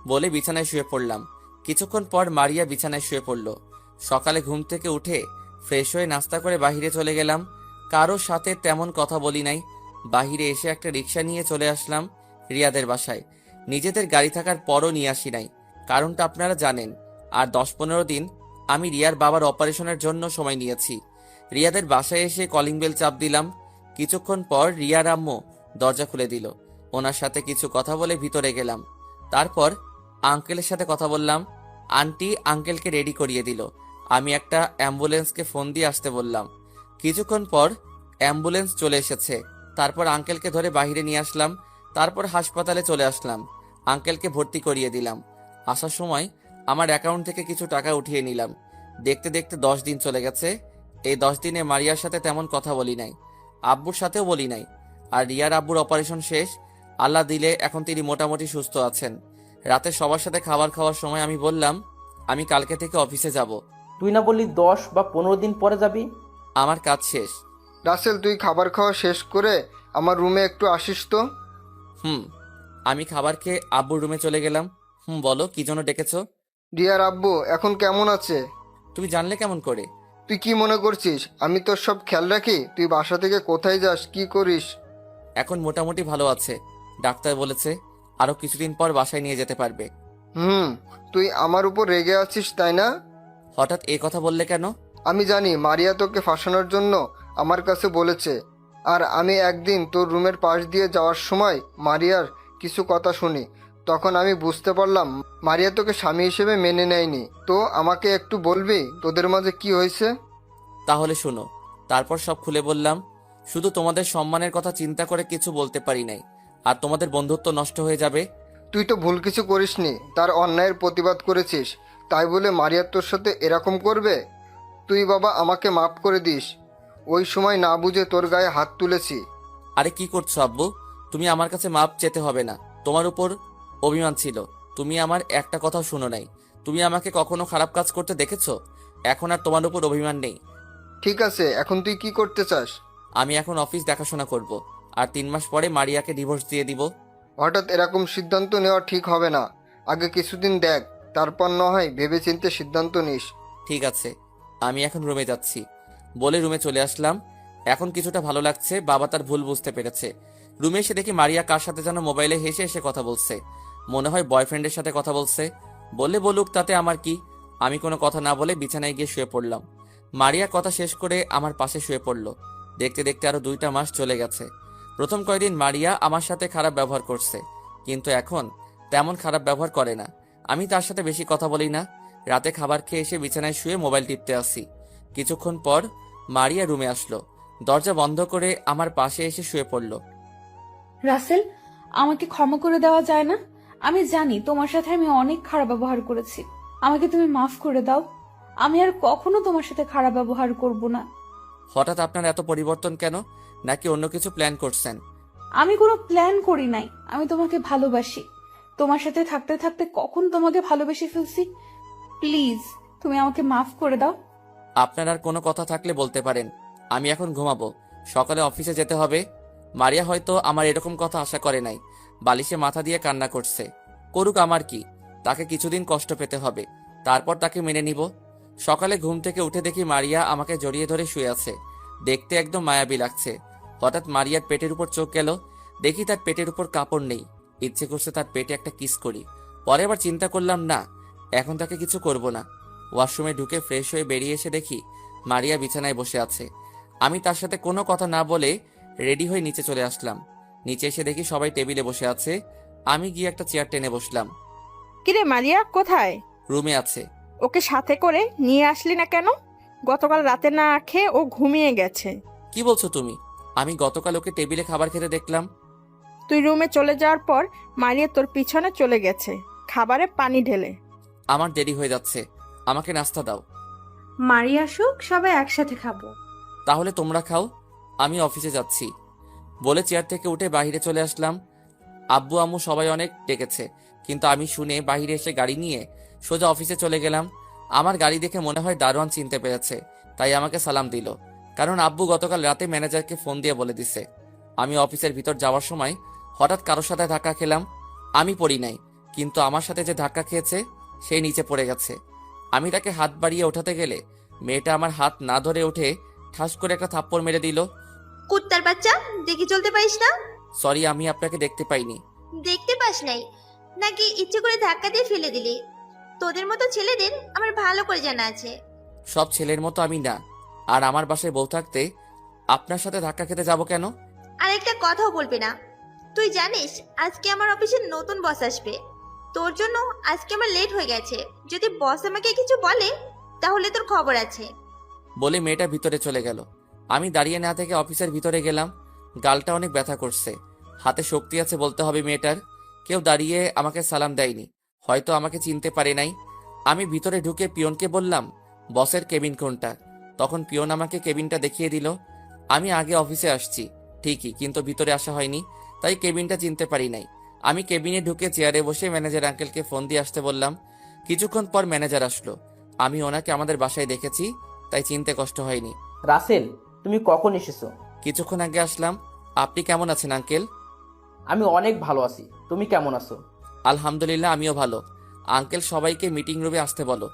বলে বিছানায় শুয়ে পড়লাম। কিছুক্ষণ পর মারিয়া বিছানায় শুয়ে পড়ল। সকালে ঘুম থেকে উঠে ফ্রেশ হয়ে নাস্তা করে বাহিরে চলে গেলাম। কারোর সাথে তেমন কথা বলি নাই। বাহিরে এসে একটা রিক্সা নিয়ে চলে আসলাম রিয়াদের বাসায়। নিজেদের গাড়ি থাকার পরও নিয়ে আসি নাই, কারণটা আপনারা জানেন। আর 10-15 দিন আমি রিয়ার বাবার অপারেশনের জন্য সময় নিয়েছি। রিয়াদের বাসায় এসে কলিং বেল চাপ দিলাম। কিছুক্ষণ পর রিয়ার আম্মু দরজা খুলে দিল। ওনার সাথে কিছু কথা বলে ভিতরে গেলাম। তারপর আঙ্কেলের সাথে কথা বললাম। আন্টি আঙ্কেলকে রেডি করিয়ে দিল। আমি একটা অ্যাম্বুলেন্সকে ফোন দিয়ে আসতে বললাম। কিছুক্ষণ পর অ্যাম্বুলেন্স চলে এসেছে। তারপর আঙ্কেলকে ধরে বাইরে নিয়ে আসলাম। তারপর হাসপাতালে চলে আসলাম। আঙ্কেলকে ভর্তি করিয়ে দিলাম। আসার সময় আমার অ্যাকাউন্ট থেকে কিছু টাকা উঠিয়ে নিলাম। দেখতে দেখতে 10 দিন চলে গেছে। এই 10 দিনে মারিয়ার সাথে তেমন কথা বলি নাই, আব্বুর সাথেও বলি নাই। আর রিয়ার আব্বুর অপারেশন শেষ, আল্লাহ দিলে এখন তিনি মোটামুটি সুস্থ আছেন। রাতে সবার সাথে খাবার খাওয়ার সময় আমি বললাম, আমি কালকে থেকে অফিসে যাব। তুই না বললি 10 বা 15 দিন পরে যাবি? আমার কাজ শেষ। রাসেল, তুই খাবার খাওয়া শেষ করে আমার রুমে একটু আসিস তো। আমি খাবার খেয়ে আব্বুর রুমে চলে গেলাম। বলো, কি জন্য ডেকেছো? রিয়ার আব্বু এখন কেমন আছে? তুমি জানলে কেমন করে? তুই কি মনে করছিস আমি তোর সব খেয়াল রাখি? তুই বাসা থেকে কোথায় যাস, কি করিস? এখন মোটামুটি ভালো আছে। ডাক্তার বলেছে আরো কিছুদিন পর বাসায় নিয়ে যেতে পারবে। তুই আমার উপর রেগে আছিস তাই না? হঠাৎ এই কথা বললে কেন? আমি জানি মারিয়া তোকে ফাঁসানোর জন্য আমার কাছে বলেছে। আর আমি একদিন তোর রুমের পাশ দিয়ে যাওয়ার সময় মারিয়ার কিছু কথা শুনি। তখন আমি বুঝতে পারলাম মারিয়া তোকে স্বামী হিসেবে মেনে নেয়নি। তো আমাকে একটু বলবি তোদের মাঝে কি হয়েছে? তাহলে শোনো। তারপর সব খুলে বললাম। শুধু তোমাদের সম্মানের কথা চিন্তা করে কিছু বলতে পারি নাই, আর তোমাদের বন্ধুত্ব নষ্ট হয়ে যাবে। তুই তো ভুল কিছু করিসনি, তার অন্যায়ের প্রতিবাদ করেছিস। তাই বলে মারিয়া তোর সাথে এরকম করবে? তুই বাবা আমাকে মাফ করে দিস। ওই সময় না বুঝে তোর গায়ে হাত তুলেছি। আরে কি করছো আব্বু? তুমি আমার কাছে মাপ চেতে হবে না। তোমার উপর অভিমান ছিল, তুমি আমার একটা কথাও শুনো নাই। তুমি আমাকে কখনো খারাপ কাজ করতে দেখেছো? এখন আর তোমার উপর অভিমান নেই। ঠিক আছে, এখন তুই কি করতে চাস? আমি এখন অফিস দেখাশোনা করব, আর 3 মাস পরে মারিয়াকে ডিভোর্স দিয়ে দিব। হঠাৎ এরকম সিদ্ধান্ত নেওয়া ঠিক হবে না। আগে কিছুদিন দেখ, তারপর না হয় ভেবেচিন্তে সিদ্ধান্ত নিস। ঠিক আছে, আমি এখন রুমে যাচ্ছি, বলে রুমে চলে আসলাম। এখন কিছুটা ভালো লাগছে, বাবা তার ভুল বুঝতে পেরেছে। রুমে এসে দেখি মারিয়া কার সাথে যেন মোবাইলে হেসে হেসে কথা বলছে। মনে হয় বয়ফ্রেন্ডের সাথে কথা বলছে। বলে বলুক, তাতে আমার কি। আমি কোনো কথা না বলে বিছানায় গিয়ে শুয়ে পড়লাম। মারিয়া কথা শেষ করে আমার পাশে শুয়ে পড়ল। দেখতে দেখতে আরো 2টা মাস চলে গেছে। প্রথম কয়েকদিন মারিয়া আমার সাথে খারাপ ব্যবহার করছে, কিন্তু এখন তেমন খারাপ ব্যবহার করে না। আমি তার সাথে বেশি কথা বলি না। রাতে খাবার খেয়ে এসে বিছানায় শুয়ে মোবাইল টিপতে আসি। কিছুক্ষণ পর মারিয়া রুমে আসলো, দরজা বন্ধ করে আমার পাশে এসে শুয়ে পড়ল। রাসেল, আমাকে ক্ষমা করে দেওয়া যায় না? আমি জানি তোমার সাথে আমি অনেক খারাপ ব্যবহার করেছি। আমাকে তুমি মাফ করে দাও। আমি আর কখনো তোমার সাথে খারাপ ব্যবহার করব না। হঠাৎ আপনার এত পরিবর্তন কেন? নাকি অন্য কিছু প্ল্যান করছেন? আমি কোনো প্ল্যান করি নাই। আমি তোমাকে ভালোবাসি। তোমার সাথে থাকতে থাকতে কখন তোমাকে ভালোবেসে ফেলছি। প্লিজ, তুমি আমাকে মাফ করে দাও। আপনার আর কোনো কথা থাকলে বলতে পারেন। আমি এখন ঘুমাবো, সকালে অফিসে যেতে হবে। মারিয়া হয়তো আমার এরকম কথা আশা করে নাই। বালিশে মাথা দিয়ে কান্না করছে। করুক, আমার কি। তাকে কিছুদিন কষ্ট পেতে হবে, তারপর তাকে মেনে নিব। সকালে ঘুম থেকে উঠে দেখি মারিয়া আমাকে জড়িয়ে ধরে শুয়ে আছে। দেখতে একদম মায়াবী লাগছে। হঠাৎ মারিয়ার পেটের উপর চোখ গেল। দেখি তার পেটের উপর কাপড় নেই। ইচ্ছে করছে তার পেটে একটা কিস করি। পরে আবার চিন্তা করলাম, না, এখন তাকে কিছু করব না। ওয়াশরুমে ঢুকে ফ্রেশ হয়ে বেরিয়ে এসে দেখি মারিয়া বিছানায় বসে আছে। আমি তার সাথে কোনো কথা না বলে রেডি হয়ে নিচে চলে আসলাম। নিচে এসে দেখি সবাই টেবিলে বসে আছে। আমি গিয়ে একটা চেয়ার টেনে বসলাম। কিরে মারিয়া কোথায়? রুমে আছে। ওকে সাথে করে নিয়ে আসলি না কেন? গতকাল রাতে না খেয়ে ও ঘুমিয়ে গেছে। কি বলছো তুমি? আমি গতকাল ওকে টেবিলে খাবার খেতে দেখলাম। তুই রুমে চলে যাওয়ার পর মারিয়া তোর পিছনে চলে গেছে খাবারে পানি ঢেলে। আমার দেরি হয়ে যাচ্ছে, আমাকে নাস্তা দাও। মারি আসুক, সবাই একসাথে খাবো। তাহলে তোমরা খাও, আমি অফিসে যাচ্ছি বলে চেয়ার থেকে উঠে বাইরে চলে আসলাম। আব্বু আম্মু সবাই অনেক ডেকেছে, কিন্তু আমি শুনে বাইরে এসে গাড়ি নিয়ে সোজা অফিসে চলে গেলাম। আমার গাড়ি দেখে মনে হয় দারোয়ান চিনতে পেরেছে, তাই আমাকে সালাম দিল। কারণ আব্বু গতকাল রাতে ম্যানেজারকে ফোন দিয়ে বলে দিছে। আমি অফিসের ভিতর যাওয়ার সময় হঠাৎ কারোর সাথে ধাক্কা খেলাম। আমি পড়ি নাই, কিন্তু আমার সাথে যে ধাক্কা খেয়েছে সেই নিচে পড়ে গেছে। আমি তাকে হাত বাড়িয়ে ওঠাতে গেলে মেয়েটা আমার হাত না ধরে উঠে ঠাস করে একটা থাপ্পড় মেরে দিল। কুত্তার বাচ্চা, দেখে চলতে পারিস না? সরি, আমি আপনাকে দেখতে পাইনি। দেখতে পাস নাই নাকি ইচ্ছে করে ধাক্কা দিয়ে ফেলে দিলি? তোদের মতো ছেলেদের আমার ভালো করে জানা আছে। সব ছেলের মতো আমি না। আর আমার বাসায় বউ থাকতে আপনার সাথে ধাক্কা খেতে যাব কেন? আর একটা কথাও বলবি না। তুই জানিস আজকে আমার অফিসে নতুন বস আসবে। তোর জন্য আজকে আমার লেট হয়ে গেছে। যদি বস আমাকে কিছু বলে তাহলে তোর খবর আছে। বলে মেয়েটা ভিতরে চলে গেল। আমি দাঁড়িয়ে না থেকে অফিসের ভিতরে গেলাম। গালটা অনেক ব্যথা করছে, হাতে শক্তি আছে বলতে হবে মেয়েটার। কেউ দাঁড়িয়ে আমাকে সালাম দেয়নি, হয়তো আমাকে চিনতে পারে নাই। আমি ভিতরে ঢুকে পিয়নকে বললাম, বসের কেবিন কোনটা? তখন পিয়ন আমাকে কেবিনটা দেখিয়ে দিল। আমি আগে অফিসে আসছি ঠিকই, কিন্তু ভিতরে আসা হয়নি, তাই কেবিনটা চিনতে পারি নাই। আমি কেবিনে ঢুকে চেয়ারে বসে ম্যানেজার আঙ্কেলকে ফোন দিয়ে আসতে বললাম। কিছুক্ষণ পর ম্যানেজার আসলো। আমি ওনাকে আমাদের বাসায় দেখেছি, তাই চিনতে কষ্ট হয়নি। রাসেল, তুমি কখন এসেছো? কিছুক্ষণ আগে আসলাম। আপনি কেমন আছেন আঙ্কেল? আমি অনেক ভালো আছি, তুমি কেমন আছো? আলহামদুলিল্লাহ, আমিও ভালো। আঙ্কেল, সবাইকে মিটিং রুমে আসতে বলো।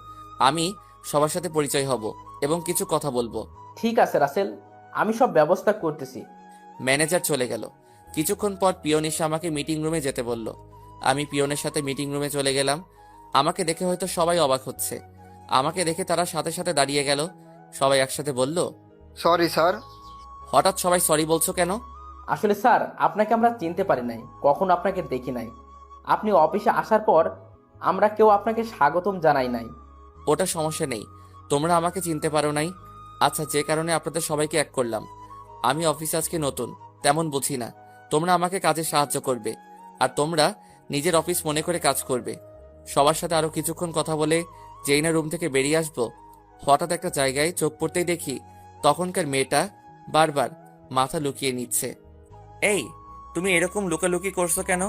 আমি সবার সাথে পরিচয় হব এবং কিছু কথা বলবো। ঠিক আছে রাসেল, আমি সব ব্যবস্থা করতেছি। ম্যানেজার চলে গেল। কিছুক্ষণ পর পিয়ন এসে আমাকে মিটিং রুমে যেতে বলল। আমি পিয়নের সাথে মিটিং রুমে চলে গেলাম। আমাকে দেখে হয়তো সবাই অবাক হচ্ছে। আমাকে দেখে তারা সাথে সাথে দাঁড়িয়ে গেল। সবাই একসাথে বলল, সরি স্যার। হঠাৎ সবাই সরি বলছো কেন? আসলে স্যার, আপনাকে আমরা চিনতে পারি নাই, কখনো আপনাকে দেখি নাই। আপনি অফিসে আসার পর আমরা কেউ আপনাকে স্বাগতম জানাই নাই। ওটা সমস্যা নেই, তোমরা আমাকে চিনতে পারো নাই। আচ্ছা, যে কারণে আপনাদের সবাইকে এক করলাম। আমি অফিসে আজকে নতুন, তেমন বুঝি না। তোমরা আমাকে কাজে সাহায্য করবে, আর তোমরা নিজের অফিস মনে করে কাজ করবে। সবার সাথে আরো কিছুক্ষণ কথা বলে যেই না রুম থেকে বেরিয়ে আসবো, হঠাৎ একটা জায়গায় চোখ পড়তেই দেখি তখনকার মেয়েটা বারবার মাথা লুকিয়ে নিচ্ছে। এই, তুমি এরকম লুকালুকি করছো কেন?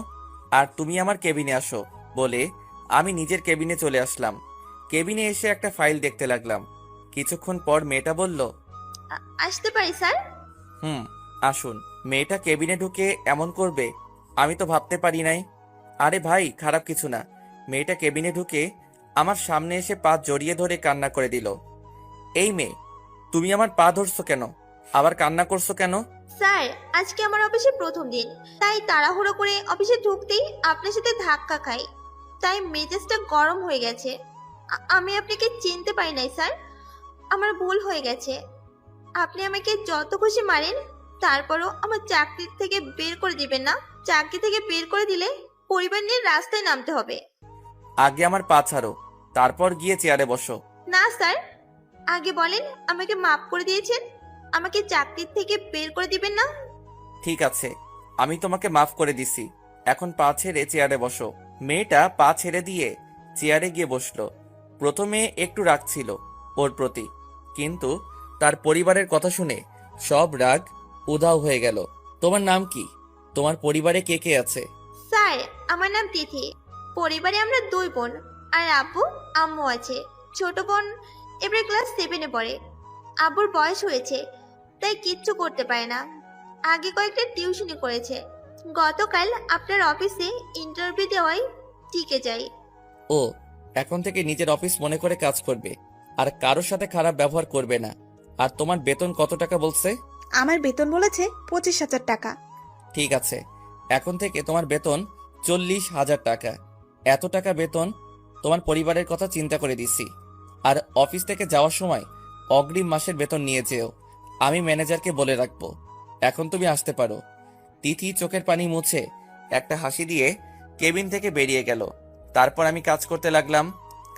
আর তুমি আমার কেবিনে আসো বলে আমি নিজের কেবিনে চলে আসলাম। কেবিনে এসে একটা ফাইল দেখতে লাগলাম। কিছুক্ষণ পর মেয়েটা বলল, আসতে পারি স্যার? আসুন। মেয়েটা কেবিনে ঢুকে এমন করবে আমি তো ভাবতে পারি নাই। আরে ভাই, খারাপ কিছু না। মেয়েটা কেবিনে ঢুকে আমার সামনে এসে পা জড়িয়ে ধরে কান্না করে দিল। এই মেয়ে, তুমি আমার পা ধরছো কেন? আবার কান্না করছো কেন? স্যার, আজকে আমার অফিসে প্রথম দিন, তাই তাড়াহুড়ো করে অফিসে ঢুকতেই আপনার সাথে ধাক্কা খাই, তাই মেজাজটা গরম হয়ে গেছে। আমি আপনাকে চিনতে পারি নাই স্যার, আমার ভুল হয়ে গেছে। আপনি আমাকে যত খুশি মারেন, তারপরও আমার চাকরি থেকে বের করে দিবেন না। চাকরি থেকে বের করে দিলে পরিবার নিয়ে রাস্তায় নামতে হবে। আগে আমার পা ছাড়ো, তারপর গিয়ে চেয়ারে বসো। না স্যার, আগে বলেন আমাকে মাফ করে দিয়েছেন, আমাকে চাকরি থেকে বের করে দিবেন না। ঠিক আছে, আমি তোমাকে মাফ করে দিছি। এখন পা ছেড়ে চেয়ারে বসো। মেয়েটা পা ছেড়ে দিয়ে চেয়ারে গিয়ে বসলো। প্রথমে একটু রাগ ছিল ওর প্রতি, কিন্তু তার পরিবারের কথা শুনে সব রাগ উধাও হয়ে গেল। তোমার নাম কি? তোমার পরিবারে কে কে আছে? স্যার, আমার নাম তিথি। পরিবারে আমরা 2 বোন আর আব্বু আম্মু আছে। ছোট বোন এবারে ক্লাস 7-এ পড়ে। আব্বুর বয়স হয়েছে, তাই কিচ্ছু করতে পারে না। আগে কয়েকটা টিউশনি করেছে। গতকাল আপনার অফিসে ইন্টারভিউ দেওয়াই টিকে যাই। ও, এখন থেকে নিজের অফিস মনে করে কাজ করবে আর কারোর সাথে খারাপ ব্যবহার করবে না। আর তোমার বেতন কত টাকা বলছে? আমার বেতন বলেছে 25,000 টাকা। ঠিক আছে, এখন থেকে তোমার বেতন 40,000 টাকা। এত টাকা বেতন তোমার পরিবারের কথা চিন্তা করে দিছি। আর অফিস থেকে যাওয়ার সময় অগ্রিম মাসের বেতন নিয়ে যেও, আমি ম্যানেজারকে বলে রাখবো। এখন তুমি আসতে পারো। তিথি চোখের পানি মুছে একটা হাসি দিয়ে কেবিন থেকে বেরিয়ে গেল। তারপর আমি কাজ করতে লাগলাম।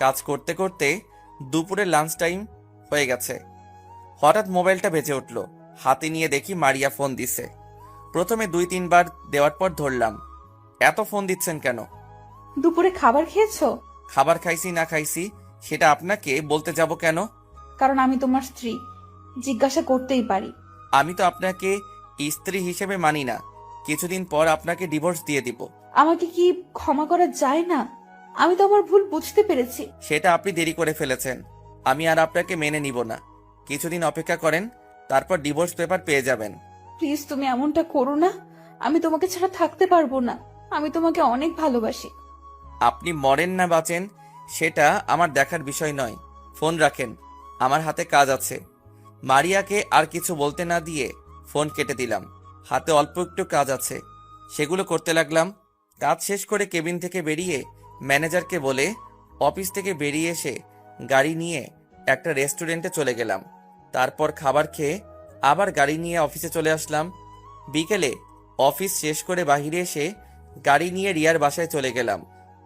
কাজ করতে করতে দুপুরের লাঞ্চ টাইম হয়ে গেছে। হঠাৎ মোবাইলটা বেজে উঠল। হাতে নিয়ে দেখি মারিয়া ফোন দিছে। প্রথমে 2-3 বার দেওয়ার পর ধরলাম। এত ফোন দিচ্ছেন কেন? দুপুরে খাবার খেয়েছো? খাবার খাইছি না খাইছি সেটা আপনাকে বলতে যাব কেন? কারণ আমি তোমার স্ত্রী, জিজ্ঞাসা করতেই পারি। আমি তো আপনাকে স্ত্রী হিসেবে মানি না। কিছুদিন পর আপনাকে ডিভোর্স দিয়ে দিব। আমাকে কি ক্ষমা করা যায় না? আমি তো আমার ভুল বুঝতে পেরেছি। সেটা আপনি দেরি করে ফেলেছেন। আমি আর আপনাকে মেনে নিব না। কিছুদিন অপেক্ষা করেন, তারপর ডিভোর্স পেপার পেয়ে যাবেন। প্লিজ তুমি এমনটা করো না। আমি তোমাকে ছাড়া থাকতে পারবো না। আমি তোমাকে অনেক ভালোবাসি। আপনি মরেন না বাঁচেন সেটা আমার দেখার বিষয় নয়। ফোন রাখেন, আমার হাতে কাজ আছে। মারিয়াকে আর কিছু বলতে না দিয়ে ফোন কেটে দিলাম। হাতে অল্প একটু কাজ আছে, সেগুলো করতে লাগলাম। কাজ শেষ করে কেবিন থেকে বেরিয়ে ম্যানেজারকে বলে অফিস থেকে বেরিয়ে এসে গাড়ি নিয়ে একটা রেস্টুরেন্টে চলে গেলাম। তারপর খাবার খেয়ে আবার গাড়ি নিয়ে অফিসে চলে আসলাম। বিকেলে অফিস শেষ করে বাইরে এসে গাড়ি নিয়ে রিয়ার বাসায় চলে গেলাম।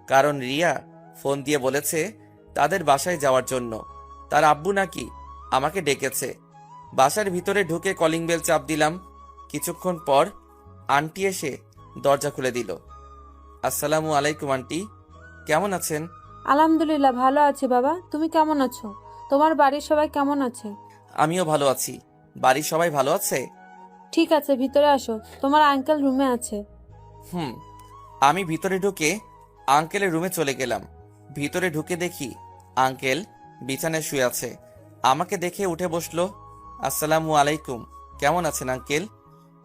কারণ রিয়া ফোন দিয়ে বলেছে তাদের বাসায় যাওয়ার জন্য। তার আব্বু নাকি আমাকে ডেকেছে। বাসার ভিতরে ঢুকে কলিং বেল চাপ দিলাম। কিছুক্ষণ পর আন্টি এসে দরজা খুলে দিল। আসসালামু আলাইকুম আন্টি, কেমন আছেন? আলহামদুলিল্লাহ ভালো আছি বাবা, তুমি কেমন আছো? তোমার বাড়ির সবাই কেমন আছে? আমিও ভালো আছি। বাড়ির সবাই ভালো আছে? ঠিক আছে, ভিতরে আসো, তোমার আঙ্কেল রুমে আছে। আমি ভিতরে ঢুকে আঙ্কেলের রুমে চলে গেলাম। ভিতরে ঢুকে দেখি আঙ্কেল বিছানায় শুয়ে আছে। আমাকে দেখে উঠে বসলো। আসসালামু আলাইকুম, কেমন আছেন আঙ্কেল?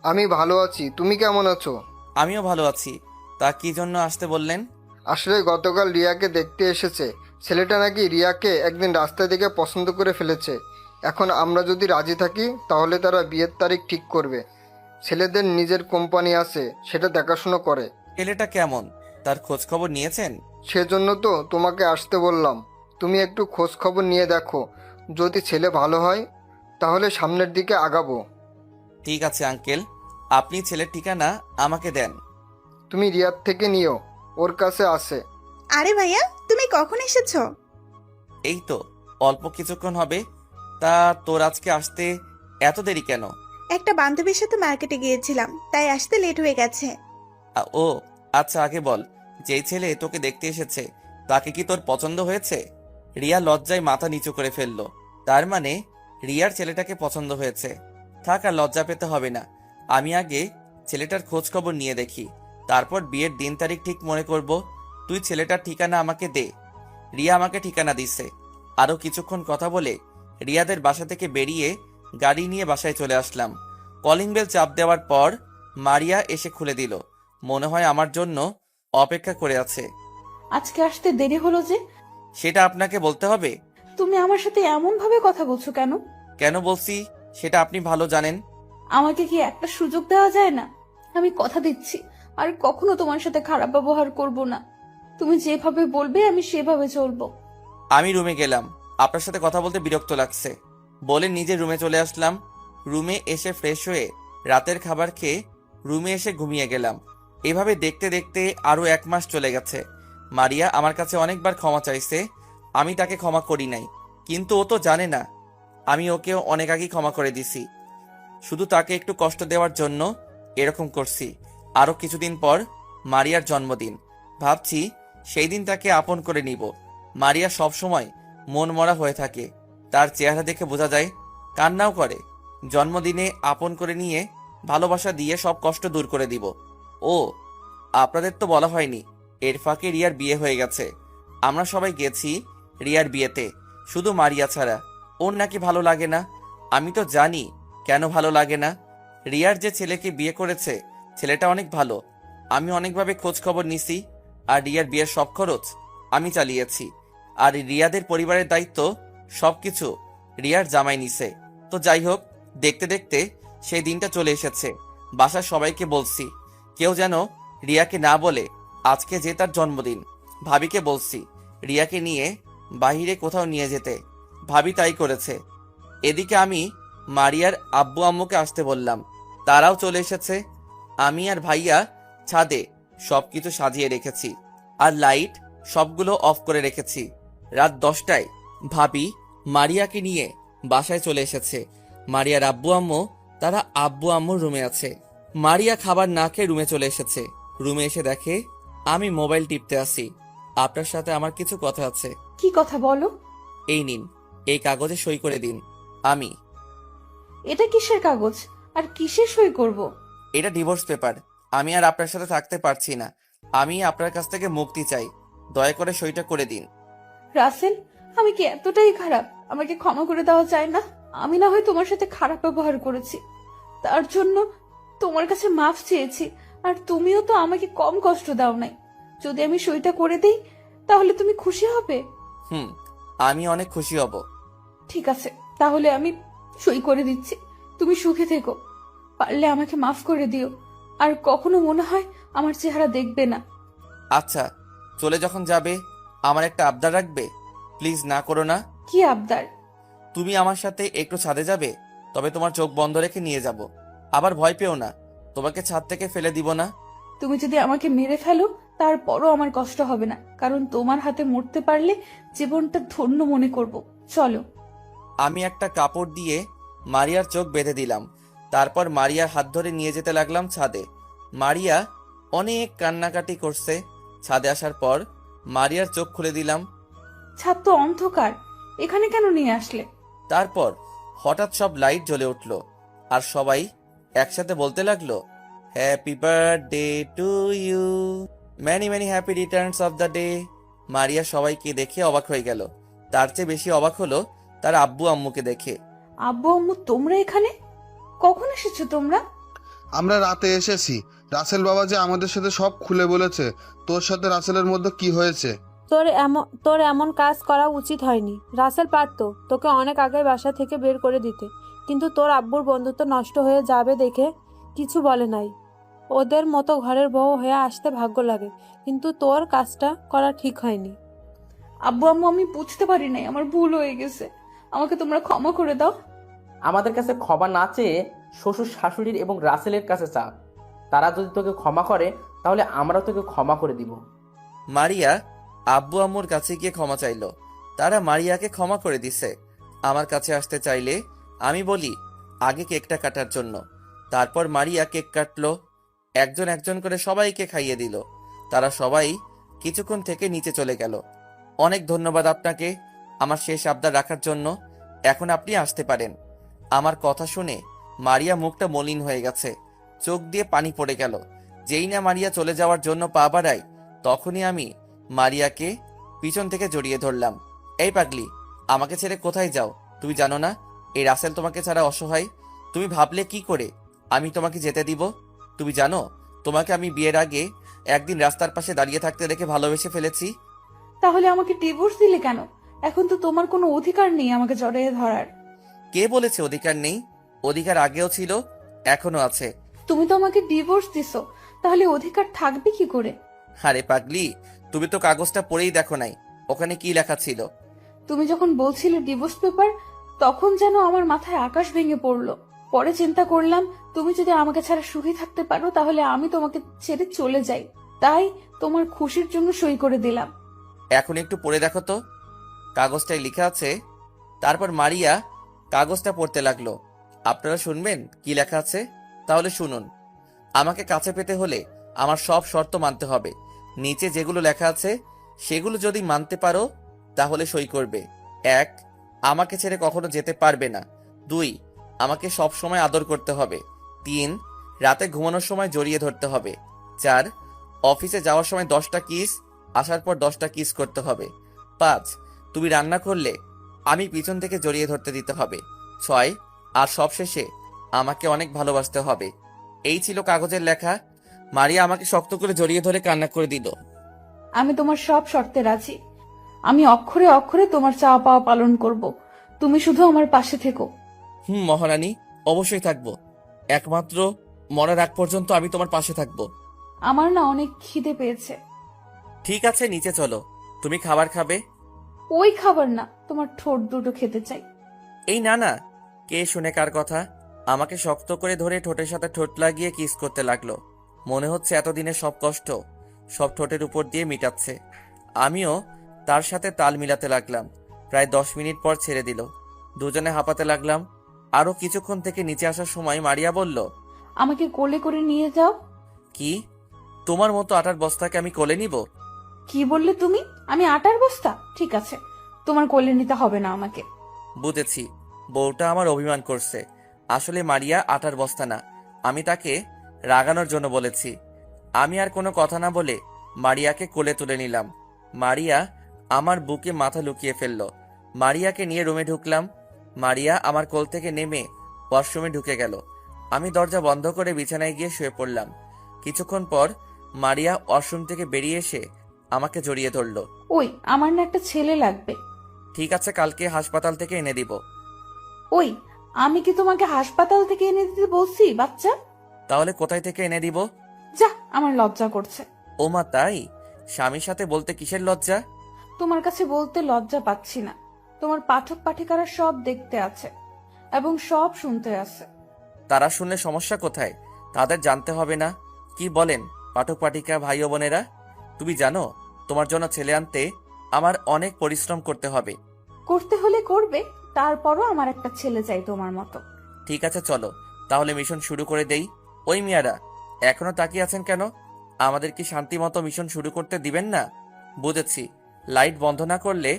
আমি ভালো আছি, তুমি কেমন আছো? আমিও ভালো আছি। তা কি জন্য আসতে বললেন? আসলে গতকাল রিয়াকে দেখতে এসেছে। ছেলেটা নাকি রিয়াকে একদিন রাস্তায় দেখে পছন্দ করে ফেলেছে। এখন আমরা যদি রাজি থাকি তাহলে তারা বিয়ের তারিখ ঠিক করবে। ছেলেদের নিজের কোম্পানি আছে, সেটা দেখাশুনো করে। ছেলেটা কেমন, তার খোঁজ খবর নিয়েছেন? সেজন্য তো তোমাকে আসতে বললাম। তুমি একটু খোঁজ খবর নিয়ে দেখো, যদি ছেলে ভালো হয় তাহলে সামনের দিকে আগাবো। ঠিক আছে আঙ্কেল, আপনি ছেলের ঠিকানা আমাকে দেন। তুমি রিয়ার থেকে নিও, ওর কাছে আছে। আরে ভাইয়া, তুমি কখন এসেছো? এই তো অল্প কিছুক্ষণ হবে। তা তোর আজকে আসতে এত দেরি কেন? একটা বান্ধবীর সাথে মার্কেটে গিয়েছিলাম, তাই আসতে লেট হয়ে গেছে। ও আচ্ছা, আগে বল, যেই ছেলে তোকে দেখতে এসেছে তাকে কি তোর পছন্দ হয়েছে? রিয়া লজ্জায় মাথা নিচু করে ফেললো। তার মানে রিয়ার ছেলেটাকে পছন্দ হয়েছে। থাক, আর লজ্জা পেতে হবে না। আমি আগে ছেলেটার খোঁজ খবর নিয়ে দেখি, তারপর বিয়ের দিন তারিখ ঠিক মনে করব। তুই ছেলেটার ঠিকানা আমাকে দে। রিয়া আমাকে ঠিকানা দিচ্ছে। আরো কিছুক্ষণ কথা বলে রিয়াদের বাসা থেকে বেরিয়ে গাড়ি নিয়ে বাসায় চলে আসলাম। কলিং বেল চাপ দেওয়ার পর মারিয়া এসে খুলে দিল। মনে হয় আমার জন্য অপেক্ষা করে আছে। আজকে আসতে দেরি হলো যে? সেটা আপনাকে বলতে হবে? তুমি আমার সাথে এমন ভাবে কথা বলছো কেন? কেন বলছি সেটা আপনি ভালো জানেন। আমাকে কি একটা সুযোগ দেওয়া যায় না? আমি কথা দিচ্ছি আর কখনো তোমার সাথে খারাপ ব্যবহার করব না। তুমি যেভাবে বলবে আমি সেভাবে চলবো। আমি রুমে গেলাম। আপনার সাথে কথা বলতে বিরক্ত লাগছে বলে নিজের রুমে চলে আসলাম। রুমে এসে ফ্রেশ হয়ে রাতের খাবার খেয়ে রুমে এসে ঘুমিয়ে গেলাম। এভাবে দেখতে দেখতে আরো 1 মাস চলে গেছে। মারিয়া আমার কাছে অনেকবার ক্ষমা চাইছে, আমি তাকে ক্ষমা করি নাই। কিন্তু ও তো জানে না আমি ওকেও অনেক আগেই ক্ষমা করে দিছি। শুধু তাকে একটু কষ্ট দেওয়ার জন্য এরকম করছি। আরো কিছুদিন পর মারিয়ার জন্মদিন। ভাবছি সেই দিন তাকে আপন করে নিব। মারিয়া সবসময় মন মরা হয়ে থাকে, তার চেহারা দেখে বোঝা যায়। কান্নাও করে। জন্মদিনে আপন করে নিয়ে ভালোবাসা দিয়ে সব কষ্ট দূর করে দিব। ও আপনাদের তো বলা হয়নি, এর ফাঁকে রিয়ার বিয়ে হয়ে গেছে। আমরা সবাই গেছি রিয়ার বিয়েতে, শুধু মারিয়া ছাড়া। ওর নাকি ভালো লাগে না। আমি তো জানি কেন ভালো লাগে না। রিয়ার যে ছেলেকে বিয়ে করেছে ছেলেটা অনেক ভালো। আমি অনেকভাবে খোঁজ খবর নিছি, আর রিয়ার বিয়ের সব খরচ আমি চালিয়েছি। আর রিয়াদের পরিবারের দায়িত্ব সবকিছু রিয়ার জামাই নিছে। তো যাই হোক, দেখতে দেখতে সেই দিনটা চলে এসেছে। বাসার সবাইকে বলছি কেউ যেন রিয়াকে না বলে আজকে যে তার জন্মদিন। ভাবিকে বলছি রিয়াকে নিয়ে বাহিরে কোথাও নিয়ে যেতে। ভাবি তাই করেছে। এদিকে আমি মারিয়ার আব্বু আম্মুকে আসতে বললাম। তারাও চলে এসেছে। আমি আর ভাইয়া ছাদে সবকিছু সাজিয়ে রেখেছি, আর লাইট সবগুলো অফ করে রেখেছি। রাত 10টায় ভাবি মারিয়াকে নিয়ে বাসায় চলে এসেছে। মারিয়ার আব্বু আম্মু, তারা আব্বু আম্মুর রুমে আছে। মারিয়া খাবার না খেয়ে রুমে চলে এসেছে। রুমে এসে দেখে আমি মোবাইল টিপতে আসি। আপনার সাথে আমার কিছু কথা আছে। কি কথা বলো? এই নিন, এই কাগজে সই করে দিন। আমি এটা কিসের কাগজ আর কিসের সই করব? এটা ডিভোর্স পেপার। আমি আর আপনার সাথে থাকতে পারছি না। আমি আপনার কাছ থেকে মুক্তি চাই। দয়া করে সইটা করে দিন। রাসেল, আমি কি এতটাই খারাপ? আমাকে ক্ষমা করে দেওয়া যায় না? আমি না হয় তোমার সাথে খারাপ ব্যবহার করেছি, তার জন্য তোমার কাছে মাফ চেয়েছি। আর তুমিও তো আমাকে কম কষ্ট দাও নাই। যদি আমি সইটা করে দিই তাহলে তুমি খুশি হবে? আমি অনেক খুশি হব। ঠিক আছে, তাহলে আমি সই করে দিচ্ছি। তুমি সুখে থেকো। পারলে আমাকে মাফ করে দিও, আর কখনো মনে হয় আমার চেহারা দেখবে না। আচ্ছা, চলে যখন যাবে আমার একটা আবদার রাখবে? প্লিজ না করো না। কি আবদার? তুমি আমার সাথে একটু ছাদে যাবে, তবে তোমার চোখ বন্ধ রেখে নিয়ে যাব। আবার ভয় পেও না, তোমাকে ছাদ থেকে ফেলে দিব না। তুমি যদি আমাকে মেরে ফেলো তারপরও আমার কষ্ট হবে না, কারণ তোমার হাতে মরতে পারলে জীবনটা ধন্য মনে করব। চলো। আমি একটা কাপড় দিয়ে মারিয়ার চোখ বেঁধে দিলাম। তারপর মারিয়ার হাত ধরে নিয়ে যেতে লাগলাম ছাদে। মারিয়া অনেক কান্নাকাটি করছে। ছাদে আসার পর মারিয়ার চোখ খুলে দিলাম। ছাদ তো অন্ধকার, এখানে কেন নিয়ে আসলে? তারপর হঠাৎ সব লাইট জ্বলে উঠল, আর সবাই একসাথে বলতে লাগলো, happy birthday to you, many many happy returns of the day. Maria সবাইকে দেখে অবাক হয়ে গেল। তার চেয়ে বেশি অবাক হলো তার আব্বু আম্মুকে দেখে। আব্বু আম্মু, তোমরা এখানে কখন এসেছো তোমরা? আমরা রাতে এসেছি। রাসেল বাবা যে আমাদের সাথে সব খুলে বলেছে তোর সাথে রাসেলের মধ্যে কি হয়েছে। তোর এমন কাজ করা উচিত হয়নি। রাসেল পারতো তোকে অনেক আগে বাসা থেকে বের করে দিতে, কিন্তু তোর আব্বুর বন্ধুত্ব নষ্ট হয়ে যাবে দেখে কিছু বলে নাই। ওদের মতো ঘরের বউ হয়ে আসতে ভাগ্য লাগে, কিন্তু তোর কাজটা করা ঠিক হয়নি। আব্বু আম্মু, আমি বুঝতে পারি নাই, আমার ভুল হয়ে গেছে। আমাকে তোমরা ক্ষমা করে দাও। আমাদের কাছে ক্ষমা না চেয়ে শ্বশুর শাশুড়ির এবং রাসেলের কাছে চা। তারা যদি তোকে ক্ষমা করে তাহলে আমরাও তোকে ক্ষমা করে দিব। মারিয়া আব্বু আম্মুর কাছে গিয়ে ক্ষমা চাইলো। তারা মারিয়াকে ক্ষমা করে দিছে। আমার কাছে আসতে চাইলে আমি বলি আগে কেকটা কাটার জন্য। তারপর মারিয়া কেক কাটলো। একজন একজন করে সবাইকে খাইয়ে দিল। তারা সবাই কিছুক্ষণ থেকে নিচে চলে গেল। অনেক ধন্যবাদ আপনাকে আমার শেষ আবদার রাখার জন্য। এখন আপনি আসতে পারেন। আমার কথা শুনে মারিয়া মুখটা মলিন হয়ে গেছে, চোখ দিয়ে পানি পড়ে গেল। যেই না মারিয়া চলে যাওয়ার জন্য পা বাড়ায়, তখনই আমি মারিয়াকে পিছন থেকে জড়িয়ে ধরলাম। এই পাগলি, আমাকে ছেড়ে কোথায় যাও? তুমি জানো না এই রাসেল তোমাকে ছাড়া অসহায়? তুমি ভাবলে কি করে আমি তোমাকে যেতে দিব? তুমি জানো তোমাকে আমি বিয়ের আগে একদিন রাস্তার পাশে দাঁড়িয়ে থাকতে দেখে ভালোবেসে ফেলেছি। তাহলে আমাকে ডিভোর্স দিলে কেন? এখন তো তোমার কোনো অধিকার নেই আমাকে জড়িয়ে ধরার। কে বলেছে অধিকার নেই? অধিকার আগেও ছিল, এখনো আছে। তুমি তো আমাকে ডিভোর্স দিছো, তাহলে অধিকার থাকবে কি করে? আরে পাগলি, তুমি তো কাগজটা পড়েই দেখো নাই, ওখানে কি লেখা ছিল। তুমি যখন বলছিলে ডিভোর্স পেপার, তখন যেন আমার মাথায় আকাশ ভেঙে পড়লো। পরে চিন্তা করলাম তুমি যদি আমাকে ছাড়া সুখী থাকতে পারো তাহলে আমি তোমাকে ছেড়ে চলে যাই। তাই তোমার খুশির জন্য সই করে দিলাম। এখন একটু পড়ে দেখো তো, কাগজটায় লেখা আছে। তারপর মারিয়া কাগজটা পড়তে লাগলো। আপনারা শুনবেন কি লেখা আছে? তাহলে শুনুন। আমাকে কাছে পেতে হলে আমার সব শর্ত মানতে হবে। নিচে যেগুলো লেখা আছে সেগুলো যদি মানতে পারো তাহলে সই করবে। 1, আমাকে ছেড়ে কখনো যেতে পারবে না। 2, আমাকে সব সময় আদর করতে হবে। 3, রাতে ঘুমানোর সময় জড়িয়ে ধরতে হবে। 4, অফিসে যাওয়ার সময় 10টা কিস, আসার পর 10টা কিস করতে হবে। 5, তুমি রান্না করলে আমি পিছন থেকে জড়িয়ে ধরতে দিতে হবে। 6, আর সবশেষে আমাকে অনেক ভালোবাসতে হবে। এই ছিল কাগজের লেখা। মারিয়া আমাকে শক্ত করে জড়িয়ে ধরে কান্না করে দিল। আমি তোমার সব শর্তে রাজি। আমি অক্ষরে অক্ষরে তোমার চাওয়া পাওয়া পালন করব। তুমি শুধু আমার পাশে থেকো। মহারানী, অবশ্যই থাকবো। একমাত্র মরার আগ পর্যন্ত আমি তোমার পাশে থাকবো। আমার না অনেক খিদে পেয়েছে। ঠিক আছে, নিচে চলো। তুমি খাবার খাবে? ওই খাবার না, তোমার ঠোঁট দুটো খেতে চাই। এই না না, কে শুনে কার কথা? আমাকে শক্ত করে ধরে ঠোঁটের সাথে ঠোঁট লাগিয়ে কিস করতে লাগলো। মনে হচ্ছে এতদিনের সব কষ্ট সব ঠোঁটের উপর দিয়ে মিটাচ্ছে। আমিও তার সাথে তাল মিলাতে লাগলাম। প্রায় 10 মিনিট পর ছেড়ে দিল। দুজনে হাঁপাতে লাগলাম। আরো কিছুক্ষণ থেকে নিচে আসার সময় মারিয়া বলল, আমাকে কোলে করে নিয়ে যাও। কি, তোমার মতো আটার বস্তাকে আমি কোলে নিব? কি বললে তুমি? আমি আটার বস্তা? ঠিক আছে, তোমার কোলে নিতে হবে না আমাকে। বুঝেছি, বউটা আমার অভিমান করছে। আসলে মারিয়া আটার বস্তা না, আমি তাকে রাগানোর জন্য বলেছি। আমি আর কোনো কথা না বলে মারিয়াকে কোলে তুলে নিলাম। মারিয়া আমার বুকে মাথা লুকিয়ে ফেলল। মারিয়াকে নিয়ে রুমে ঢুকলাম। মারিয়া আমার কোল থেকে নেমে ওয়াশরুমে ঢুকে গেল। আমি দরজা বন্ধ করে বিছানায় গিয়ে শুয়ে পড়লাম। কিছুক্ষণ পর মারিয়া ওয়াশরুম থেকে বেরিয়ে এসে আমাকে জড়িয়ে ধরল। ওই, আমার না একটা ছেলে লাগবে। ঠিক আছে, কালকে হাসপাতাল থেকে এনে দিব। ওই, আমি কি তোমাকে হাসপাতাল থেকে এনে দিতে বলছি বাচ্চা? তাহলে কোথায় থেকে এনে দিব? যা, আমার লজ্জা করছে। ওমা তাই? স্বামীর সাথে বলতে কিসের লজ্জা? তোমার কাছে বলতে লজ্জা পাচ্ছি না। তোমার পাঠক পাঠিকারা সব দেখতে আছে এবং সব শুনতে আছে। তারা শুনলে সমস্যা কোথায়? তাদের জানতে হবে না? কি বলেন পাঠক পাঠিকা ভাই ও বোনেরা? তুমি জানো তোমার জন্য ছেলে আনতে আমার অনেক পরিশ্রম করতে হবে। করতে হলে করবে, তারপরও আমার একটা ছেলে চাই তোমার মতো। ঠিক আছে, চলো তাহলে মিশন শুরু করে দেই। ওই মিয়ারা, এখনো তাকিয়ে আছেন কেন? আমাদের কি শান্তি মতো মিশন শুরু করতে দিবেন না? বুঝেছি, লাইট বন্ধ না করলে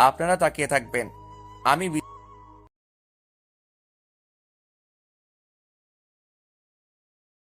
আপনারা তাকিয়ে থাকবেন। আমি